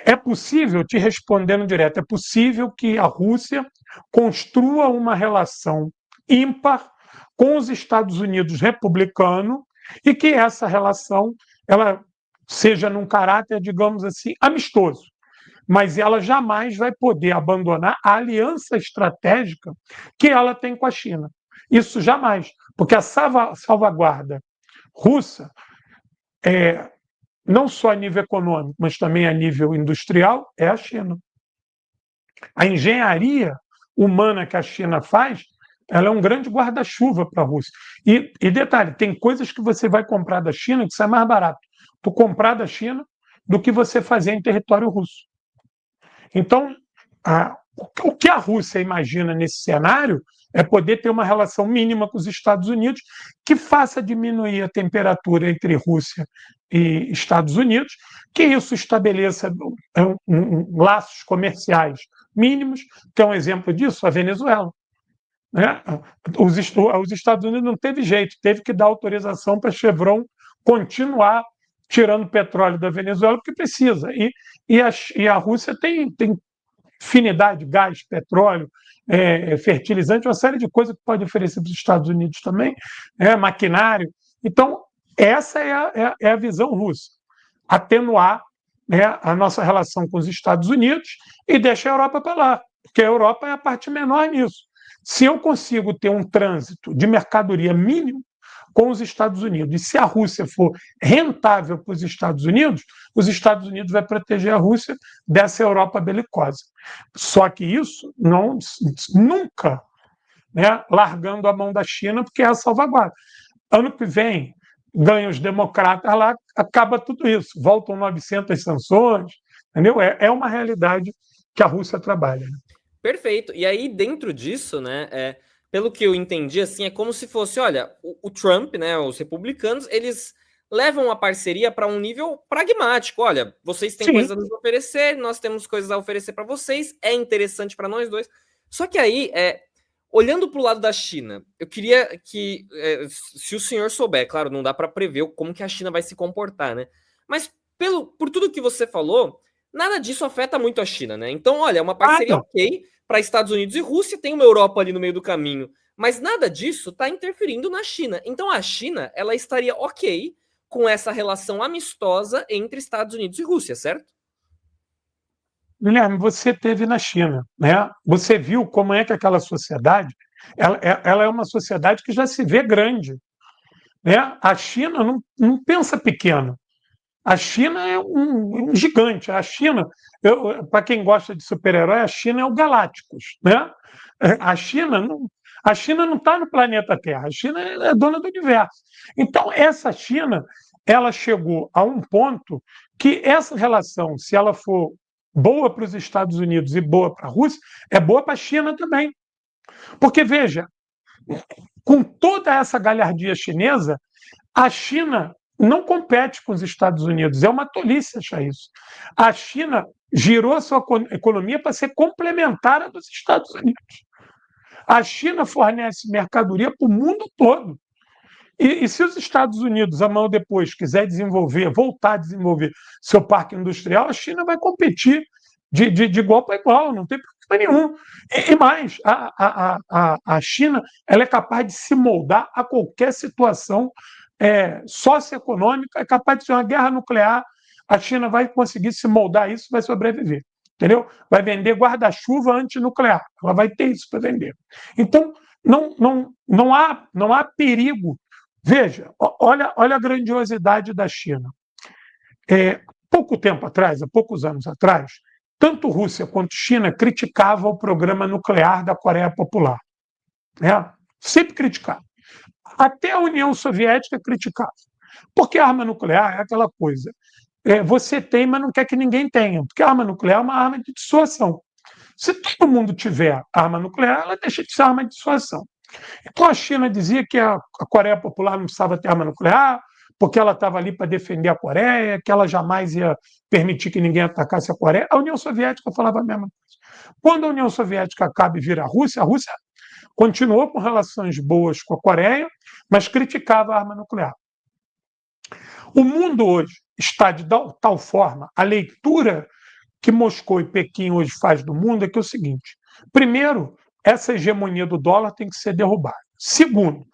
S2: é possível, te respondendo direto, é possível que a Rússia construa uma relação ímpar com os Estados Unidos republicano e que essa relação ela seja num caráter, digamos assim, amistoso. Mas ela jamais vai poder abandonar a aliança estratégica que ela tem com a China. Isso jamais, porque a salvaguarda russa, não só a nível econômico, mas também a nível industrial, é a China. A engenharia humana que a China faz, ela é um grande guarda-chuva para a Rússia. E detalhe, tem coisas que você vai comprar da China que sai mais barato tu comprar da China do que você fazer em território russo. Então, o que a Rússia imagina nesse cenário é poder ter uma relação mínima com os Estados Unidos que faça diminuir a temperatura entre Rússia e Estados Unidos, que isso estabeleça laços comerciais mínimos. Tem um exemplo disso, a Venezuela. Os Estados Unidos não teve jeito, teve que dar autorização para a Chevron continuar tirando petróleo da Venezuela, porque precisa. E a Rússia tem infinidade de gás, petróleo, fertilizante, uma série de coisas que pode oferecer para os Estados Unidos também, maquinário. Então, essa é a visão russa. Atenuar, a nossa relação com os Estados Unidos e deixar a Europa para lá, porque a Europa é a parte menor nisso. Se eu consigo ter um trânsito de mercadoria mínimo com os Estados Unidos, e se a Rússia for rentável para os Estados Unidos vai proteger a Rússia dessa Europa belicosa. Só que isso não nunca, largando a mão da China, porque é a salvaguarda. Ano que vem, ganham os democratas lá, acaba tudo isso. Voltam 900 sanções, entendeu? É uma realidade que a Rússia trabalha.
S1: Perfeito. E aí, dentro disso, né, pelo que eu entendi, assim, é como se fosse, olha, o Trump, né, os republicanos, eles levam a parceria para um nível pragmático. Olha, vocês têm
S2: Sim.
S1: coisas a nos oferecer, nós temos coisas a oferecer para vocês, é interessante para nós dois. Só que aí, olhando para o lado da China, eu queria que, se o senhor souber, claro, não dá para prever como que a China vai se comportar, né? Mas por tudo que você falou, nada disso afeta muito a China, né? Então, olha, é uma parceria ok para Estados Unidos e Rússia, tem uma Europa ali no meio do caminho, mas nada disso está interferindo na China. Então, a China, ela estaria ok com essa relação amistosa entre Estados Unidos e Rússia, certo?
S2: Guilherme, você teve na China, né? Você viu como é que aquela sociedade, ela é uma sociedade que já se vê grande, né? A China não pensa pequeno. A China é um gigante. A China, para quem gosta de super-herói, a China é o Galácticos, né? A China não, a China não está no planeta Terra. A China é dona do universo. Então, essa China, ela chegou a um ponto que essa relação, se ela for boa para os Estados Unidos e boa para a Rússia, é boa para a China também. Porque, veja, com toda essa galhardia chinesa, a China não compete com os Estados Unidos. É uma tolice achar isso. A China girou a sua economia para ser complementar à dos Estados Unidos. A China fornece mercadoria para o mundo todo. E se os Estados Unidos, amanhã ou depois, quiser voltar a desenvolver seu parque industrial, a China vai competir de igual para igual, não tem problema nenhum. E mais, a China ela é capaz de se moldar a qualquer situação socioeconômica, é capaz de ser uma guerra nuclear, a China vai conseguir se moldar a isso, vai sobreviver. Entendeu? Vai vender guarda-chuva antinuclear, ela vai ter isso para vender. Então, não há perigo. Veja, olha a grandiosidade da China. Pouco tempo atrás, há poucos anos atrás, tanto Rússia quanto China criticavam o programa nuclear da Coreia Popular. Sempre criticavam. Até a União Soviética criticava. Porque a arma nuclear é aquela coisa. Você tem, mas não quer que ninguém tenha. Porque a arma nuclear é uma arma de dissuasão. Se todo mundo tiver arma nuclear, ela deixa de ser arma de dissuasão. Então a China dizia que a Coreia Popular não precisava ter arma nuclear, porque ela estava ali para defender a Coreia, que ela jamais ia permitir que ninguém atacasse a Coreia. A União Soviética falava a mesma coisa. Quando a União Soviética acaba e vira a Rússia continuou com relações boas com a Coreia, mas criticava a arma nuclear. O mundo hoje está de tal forma, a leitura que Moscou e Pequim hoje faz do mundo é que é o seguinte: primeiro, essa hegemonia do dólar tem que ser derrubada. Segundo,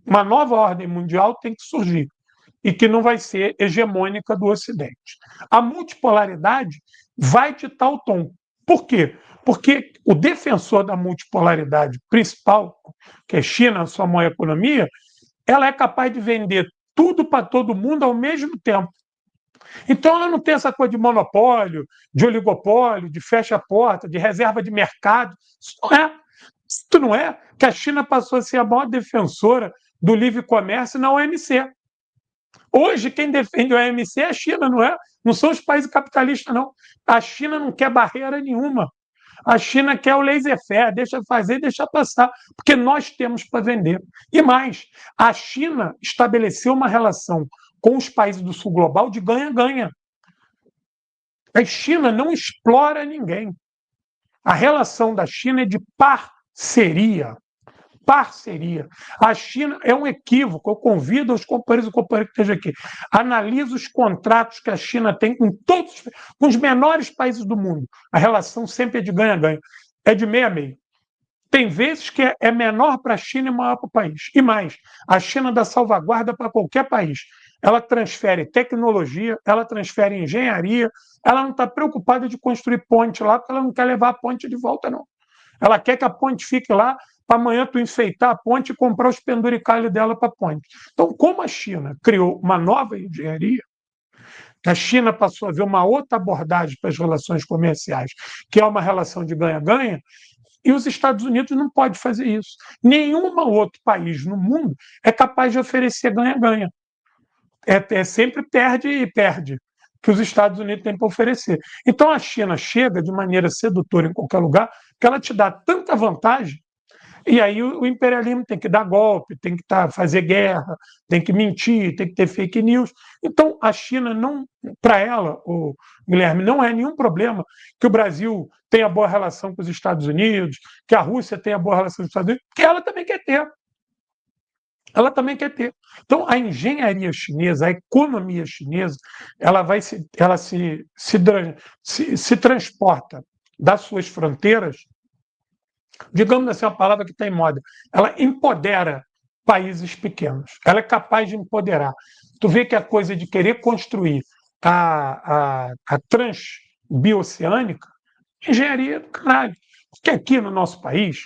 S2: uma nova ordem mundial tem que surgir e que não vai ser hegemônica do Ocidente. A multipolaridade vai ditar o tom. Por quê? Porque o defensor da multipolaridade principal, que é China, a sua maior economia, ela é capaz de vender tudo para todo mundo ao mesmo tempo. Então, ela não tem essa coisa de monopólio, de oligopólio, de fecha a porta, de reserva de mercado. Isso não é. Isso não é que a China passou a ser a maior defensora do livre comércio na OMC. Hoje, quem defende a OMC é a China, não é? Não são os países capitalistas, não. A China não quer barreira nenhuma. A China quer o laissez-faire, deixa fazer e deixa passar, porque nós temos para vender. E mais, a China estabeleceu uma relação com os países do sul global de ganha-ganha. A China não explora ninguém. A relação da China é de parceria. Parceria. A China é um equívoco. Eu convido os companheiros e companheiras que estejam aqui. Analise os contratos que a China tem com os menores países do mundo. A relação sempre é de ganha-ganha. é de meio a meio. Tem vezes que é menor para a China e maior para o país. E mais, a China dá salvaguarda para qualquer país. Ela transfere tecnologia, ela transfere engenharia, ela não está preocupada de construir ponte lá, porque ela não quer levar a ponte de volta, não. Ela quer que a ponte fique lá para amanhã tu enfeitar a ponte e comprar os penduricalhos dela para a ponte. Então, como a China criou uma nova engenharia, a China passou a ver uma outra abordagem para as relações comerciais, que é uma relação de ganha-ganha, e os Estados Unidos não pode fazer isso. Nenhum outro país no mundo é capaz de oferecer ganha-ganha. Sempre perde e perde que os Estados Unidos têm para oferecer. Então a China chega de maneira sedutora em qualquer lugar, que ela te dá tanta vantagem, e aí o imperialismo tem que dar golpe, tem que fazer guerra, tem que mentir, tem que ter fake news. Então a China não, para ela, o Guilherme, não é nenhum problema que o Brasil tenha boa relação com os Estados Unidos, que a Rússia tenha boa relação com os Estados Unidos, porque ela também quer ter. Ela também quer ter. Então, a engenharia chinesa, a economia chinesa, ela se transporta das suas fronteiras, digamos assim, uma palavra que está em moda, ela empodera países pequenos. Ela é capaz de empoderar. Tu vê que a coisa de querer construir a transbioceânica, engenharia do caralho. Porque aqui no nosso país,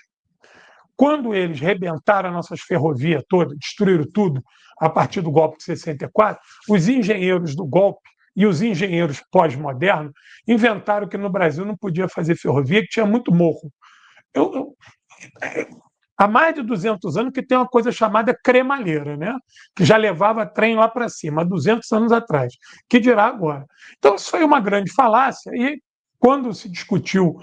S2: quando eles rebentaram nossas ferrovias todas, destruíram tudo a partir do golpe de 64, os engenheiros do golpe e os engenheiros pós-modernos inventaram que no Brasil não podia fazer ferrovia, que tinha muito morro. Há mais de 200 anos que tem uma coisa chamada cremalheira, né? Que já levava trem lá para cima, há 200 anos atrás. Que dirá agora? Então, isso foi uma grande falácia, e quando se discutiu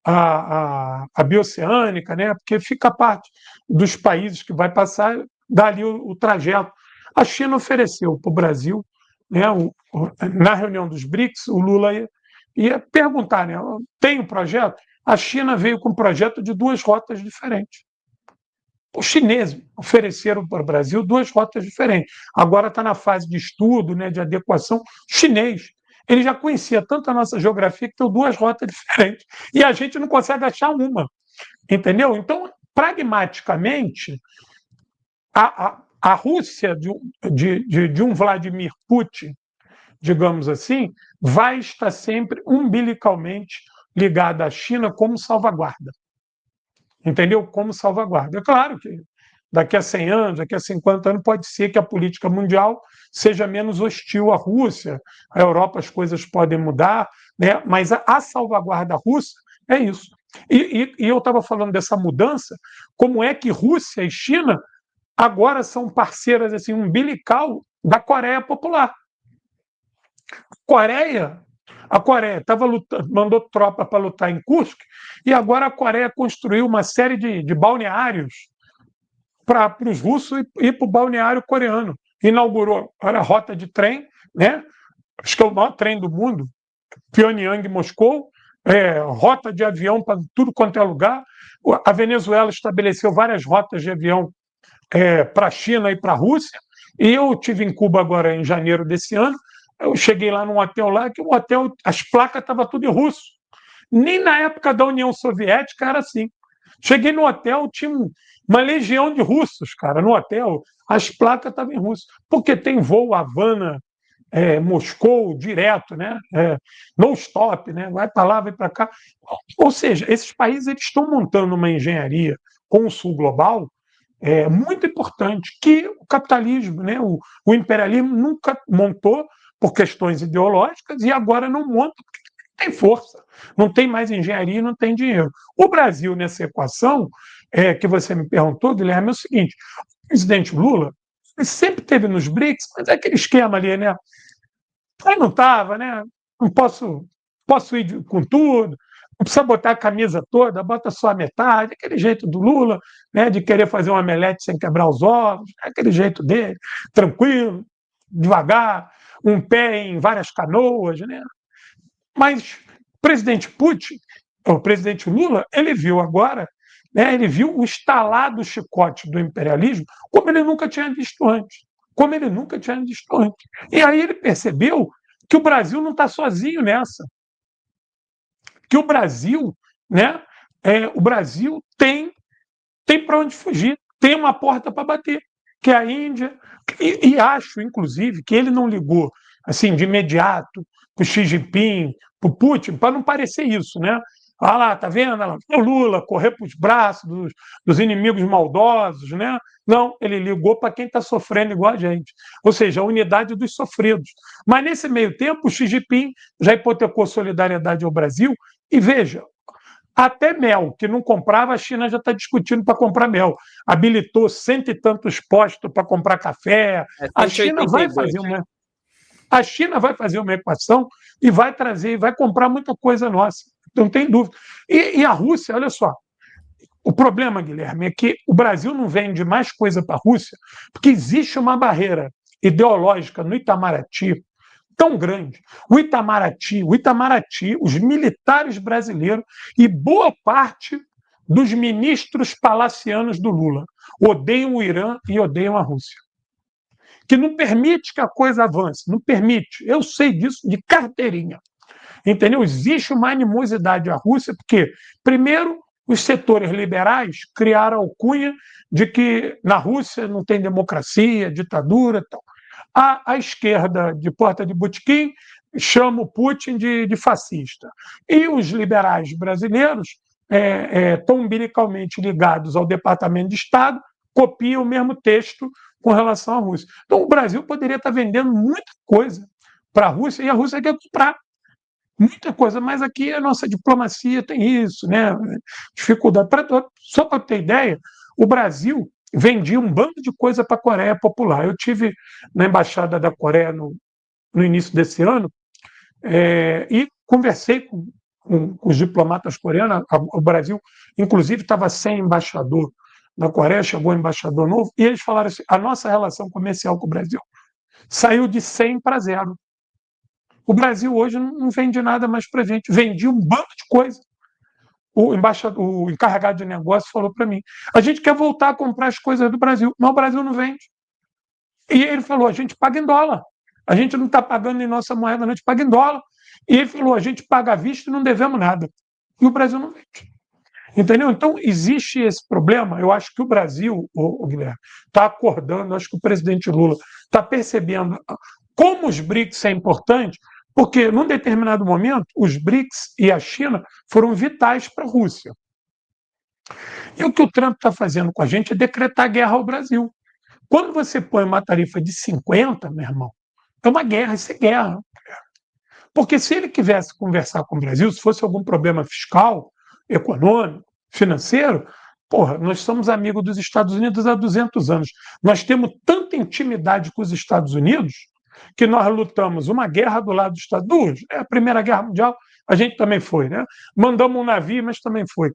S2: a bioceânica, né? Porque fica parte dos países que vai passar, dali o trajeto. A China ofereceu para o Brasil, né? Na reunião dos BRICS, o Lula ia perguntar, né? Tem um projeto? A China veio com um projeto de duas rotas diferentes. Os chineses ofereceram para o Brasil duas rotas diferentes. Agora está na fase de estudo, né, de adequação. O chinês, ele já conhecia tanto a nossa geografia que tem duas rotas diferentes. E a gente não consegue achar uma. Entendeu? Então, pragmaticamente, a Rússia de um Vladimir Putin, digamos assim, vai estar sempre umbilicalmente ligada à China como salvaguarda. Entendeu? Como salvaguarda. É claro que daqui a 100 anos, daqui a 50 anos, pode ser que a política mundial seja menos hostil à Rússia, à Europa as coisas podem mudar, né? Mas a salvaguarda russa é isso. E eu estava falando dessa mudança, como é que Rússia e China agora são parceiras assim, umbilical da Coreia Popular. Coreia a Coreia mandou tropa para lutar em Kursk, e agora a Coreia construiu uma série de balneários para os russos ir para o balneário coreano. Inaugurou a rota de trem, né? Acho que é o maior trem do mundo, Pyongyang, Moscou, rota de avião para tudo quanto é lugar. A Venezuela estabeleceu várias rotas de avião para a China e para a Rússia. E eu tive em Cuba agora em janeiro desse ano. Eu cheguei lá num hotel lá, que o hotel, as placas estavam tudo em russo. Nem na época da União Soviética era assim. Cheguei no hotel, tinha uma legião de russos, cara, no hotel. As placas estavam em russo. Porque tem voo Havana, Moscou, direto, né? No stop, né? Vai para lá, vai para cá. Ou seja, esses países eles estão montando uma engenharia com o sul global muito importante, que o capitalismo, né? O imperialismo nunca montou por questões ideológicas e agora não monta porque tem força, não tem mais engenharia, não tem dinheiro. O Brasil, nessa equação que você me perguntou, Guilherme, é o seguinte: o presidente Lula ele sempre teve nos BRICS, mas é aquele esquema ali, né? Aí não estava, né? Não posso ir com tudo, não precisa botar a camisa toda, bota só a metade, aquele jeito do Lula, né? De querer fazer um omelete sem quebrar os ovos, aquele jeito dele, tranquilo, devagar, um pé em várias canoas, né? Mas o presidente Putin, o presidente Lula, ele viu agora, né, ele viu o estalar do chicote do imperialismo como ele nunca tinha visto antes. Como ele nunca tinha visto antes. E aí ele percebeu que o Brasil não está sozinho nessa. Que o Brasil, né, o Brasil tem para onde fugir, tem uma porta para bater, que é a Índia. E acho, inclusive, que ele não ligou assim de imediato para o Xi Jinping, para o Putin, para não parecer isso, né? Ah lá, tá vendo? O Lula correr para os braços dos inimigos maldosos, né? Não, ele ligou para quem está sofrendo igual a gente, ou seja, a unidade dos sofridos. Mas nesse meio tempo, o Xi Jinping já hipotecou solidariedade ao Brasil e veja, até mel, que não comprava, a China já está discutindo para comprar mel. Habilitou cento e tantos postos para comprar café.
S1: É
S2: A
S1: cento e
S2: China
S1: oitenta e
S2: vai
S1: dois.
S2: fazer uma, a China vai fazer uma equação e vai trazer, vai comprar muita coisa nossa. Não tem dúvida. E a Rússia, olha só, o problema, Guilherme, é que o Brasil não vende mais coisa para a Rússia porque existe uma barreira ideológica no Itamaraty tão grande. O Itamaraty, os militares brasileiros e boa parte dos ministros palacianos do Lula odeiam o Irã e odeiam a Rússia. Que não permite que a coisa avance, não permite. Eu sei disso de carteirinha. Entendeu? Existe uma animosidade à Rússia, porque, primeiro, os setores liberais criaram a alcunha de que na Rússia não tem democracia, ditadura e tal. A esquerda de porta de botequim chama o Putin de fascista. E os liberais brasileiros estão umbilicalmente ligados ao Departamento de Estado, copiam o mesmo texto com relação à Rússia. Então, o Brasil poderia estar vendendo muita coisa para a Rússia e a Rússia quer comprar muita coisa, mas aqui a nossa diplomacia tem isso, né? Dificuldade. Só para ter ideia, o Brasil vendia um bando de coisa para a Coreia Popular. Eu tive na embaixada da Coreia no início desse ano e conversei com os diplomatas coreanos. O Brasil, inclusive, estava sem embaixador na Coreia, chegou um embaixador novo, e eles falaram assim: a nossa relação comercial com o Brasil saiu de 100 para 0. O Brasil hoje não vende nada mais para a gente. Vendia um bando de coisa. O encarregado de negócio falou para mim: a gente quer voltar a comprar as coisas do Brasil, mas o Brasil não vende. E ele falou: a gente paga em dólar. A gente não está pagando em nossa moeda, não, a gente paga em dólar. E ele falou: a gente paga à vista e não devemos nada. E o Brasil não vende. Entendeu? Então, existe esse problema. Eu acho que o Brasil, o Guilherme, está acordando, acho que o presidente Lula está percebendo como os BRICS é importante, porque, num determinado momento, os BRICS e a China foram vitais para a Rússia. E o que o Trump está fazendo com a gente é decretar guerra ao Brasil. Quando você põe uma tarifa de 50, meu irmão, é uma guerra, isso é guerra. Porque se ele quisesse conversar com o Brasil, se fosse algum problema fiscal, econômico, financeiro, porra, nós somos amigos dos Estados Unidos há 200 anos. Nós temos tanta intimidade com os Estados Unidos que nós lutamos uma guerra do lado dos Estados Unidos. A Primeira Guerra Mundial, a gente também foi, né? Mandamos um navio, mas também foi.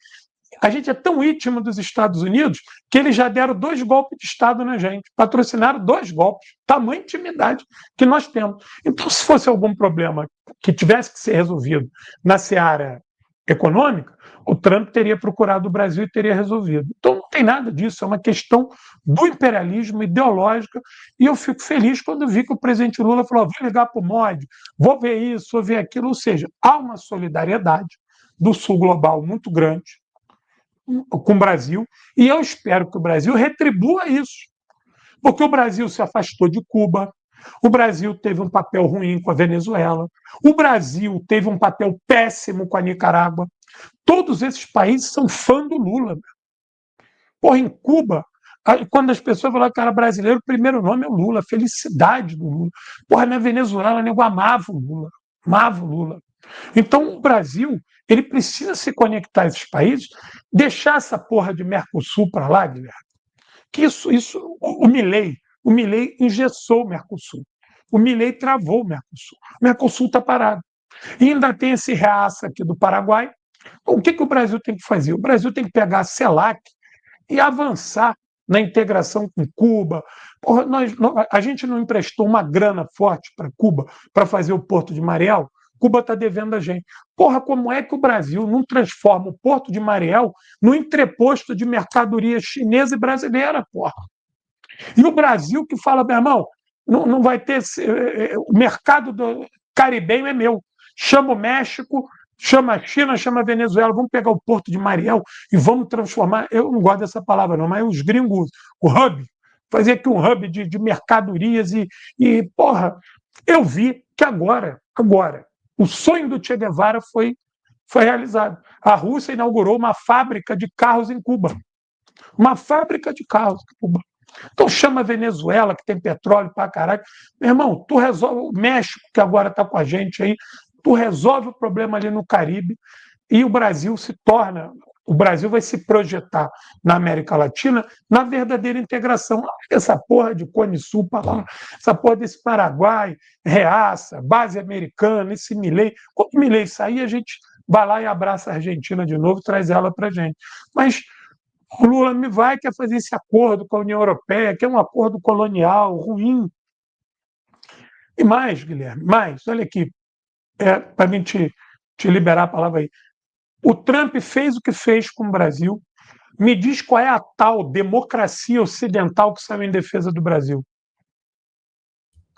S2: A gente é tão íntimo dos Estados Unidos que eles já deram 2 golpes de Estado na gente, patrocinaram 2 golpes, tamanha intimidade que nós temos. Então, se fosse algum problema que tivesse que ser resolvido na seara econômica, o Trump teria procurado o Brasil e teria resolvido. Então, não tem nada disso, é uma questão do imperialismo ideológico, e eu fico feliz quando vi que o presidente Lula falou: vou ligar para o MOD, vou ver isso, vou ver aquilo, ou seja, há uma solidariedade do Sul global muito grande com o Brasil, e eu espero que o Brasil retribua isso, porque o Brasil se afastou de Cuba, o Brasil teve um papel ruim com a Venezuela, o Brasil teve um papel péssimo com a Nicarágua. Todos esses países são fã do Lula. Porra, em Cuba, quando as pessoas falam que era brasileiro, o primeiro nome é o Lula, a felicidade do Lula. Porra, na Venezuela, o nego amava o Lula, amava o Lula. Então, o Brasil ele precisa se conectar a esses países, deixar essa porra de Mercosul para lá, Guilherme. Que o Milei engessou o Mercosul. O Milei travou o Mercosul. O Mercosul está parado. E ainda tem esse reaça aqui do Paraguai. Então, o que o Brasil tem que fazer? O Brasil tem que pegar a CELAC e avançar na integração com Cuba. Porra, a gente não emprestou uma grana forte para Cuba para fazer o Porto de Mariel. Cuba está devendo a gente. Porra, como é que o Brasil não transforma o Porto de Mariel no entreposto de mercadoria chinesa e brasileira, porra? E o Brasil que fala, meu irmão, não vai ter... O mercado do caribenho é meu. Chama o México, chama a China, chama a Venezuela, vamos pegar o Porto de Mariel e vamos transformar. Eu não gosto dessa palavra, não, mas os gringos, o hub, fazer aqui um hub de mercadorias porra, eu vi que agora, o sonho do Che Guevara foi realizado. A Rússia inaugurou uma fábrica de carros em Cuba. Uma fábrica de carros em Cuba. Então chama a Venezuela, que tem petróleo pra caralho. Meu irmão, tu resolve o México, que agora está com a gente aí, tu resolve o problema ali no Caribe e o Brasil vai se projetar na América Latina na verdadeira integração. Essa porra de Cone Sul para lá, essa porra desse Paraguai, reaça, base americana, esse Milei. Quando o Milei sair, a gente vai lá e abraça a Argentina de novo, traz ela para a gente. Mas o Lula quer fazer esse acordo com a União Europeia, que é um acordo colonial, ruim. E mais, Guilherme, olha aqui, para mim te liberar a palavra aí. O Trump fez o que fez com o Brasil. Me diz qual é a tal democracia ocidental que saiu em defesa do Brasil.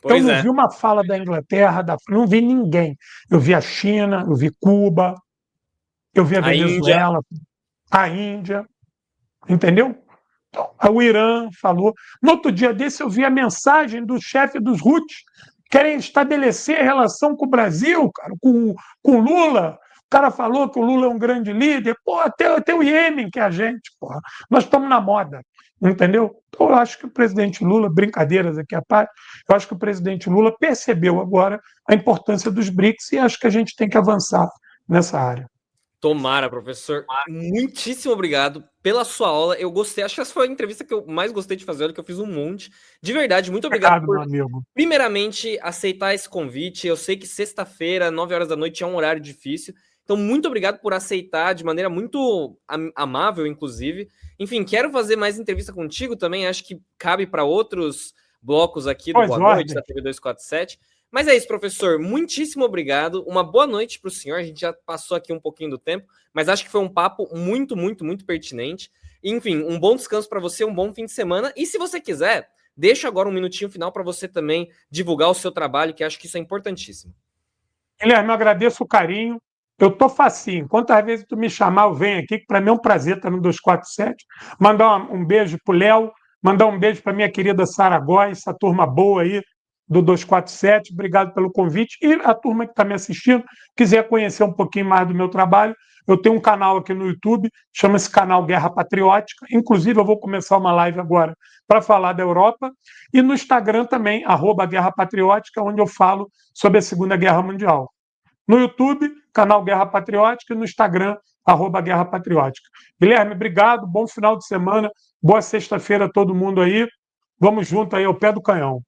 S2: Eu não vi uma fala da Inglaterra, não vi ninguém. Eu vi a China, eu vi Cuba, eu vi a Venezuela, a Índia, entendeu? Então, o Irã falou. No outro dia desse, eu vi a mensagem do chefe dos Houthis, querem estabelecer relação com o Brasil, cara, com Lula. O cara falou que o Lula é um grande líder. Pô, até o Iêmen que é a gente, porra. Nós estamos na moda, entendeu? Então, eu acho que o presidente Lula, brincadeiras aqui à parte, eu acho que o presidente Lula percebeu agora a importância dos BRICS e acho que a gente tem que avançar nessa área.
S1: Tomara, professor. Muitíssimo obrigado pela sua aula. Eu gostei. Acho que essa foi a entrevista que eu mais gostei de fazer, que eu fiz um monte. De verdade, muito obrigado
S2: por, meu amigo,
S1: primeiramente, aceitar esse convite. Eu sei que sexta-feira, 9 horas da noite, é um horário difícil. Então, muito obrigado por aceitar de maneira muito amável, inclusive. Enfim, quero fazer mais entrevista contigo também. Acho que cabe para outros blocos aqui do Boa Noite, da TV 247. Mas é isso, professor. Muitíssimo obrigado. Uma boa noite para o senhor. A gente já passou aqui um pouquinho do tempo, mas acho que foi um papo muito, muito, muito pertinente. Enfim, um bom descanso para você, um bom fim de semana. E se você quiser, deixa agora um minutinho final para você também divulgar o seu trabalho, que acho que isso é importantíssimo.
S2: Guilherme, eu agradeço o carinho. Eu tô facinho. Quantas vezes tu me chamar, eu venho aqui, que para mim é um prazer estar no 247. Mandar um beijo pro Léo, mandar um beijo para minha querida Sara Góes, essa turma boa aí do 247. Obrigado pelo convite. E a turma que está me assistindo, quiser conhecer um pouquinho mais do meu trabalho, eu tenho um canal aqui no YouTube, chama-se canal Guerra Patriótica. Inclusive, eu vou começar uma live agora para falar da Europa. E no Instagram também, @Guerra Patriótica, onde eu falo sobre a Segunda Guerra Mundial. No YouTube, canal Guerra Patriótica, e no Instagram, @Guerra Patriótica. Guilherme, obrigado, bom final de semana, boa sexta-feira a todo mundo aí. Vamos junto aí ao pé do canhão.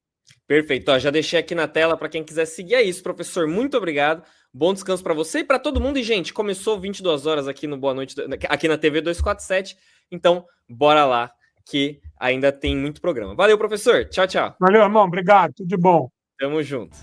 S1: Perfeito, ó, já deixei aqui na tela para quem quiser seguir. É isso, professor, muito obrigado. Bom descanso para você e para todo mundo. E, gente, começou 22 horas aqui no Boa Noite, aqui na TV 247. Então, bora lá, que ainda tem muito programa. Valeu, professor. Tchau, tchau.
S2: Valeu, irmão. Obrigado. Tudo de bom.
S1: Tamo junto.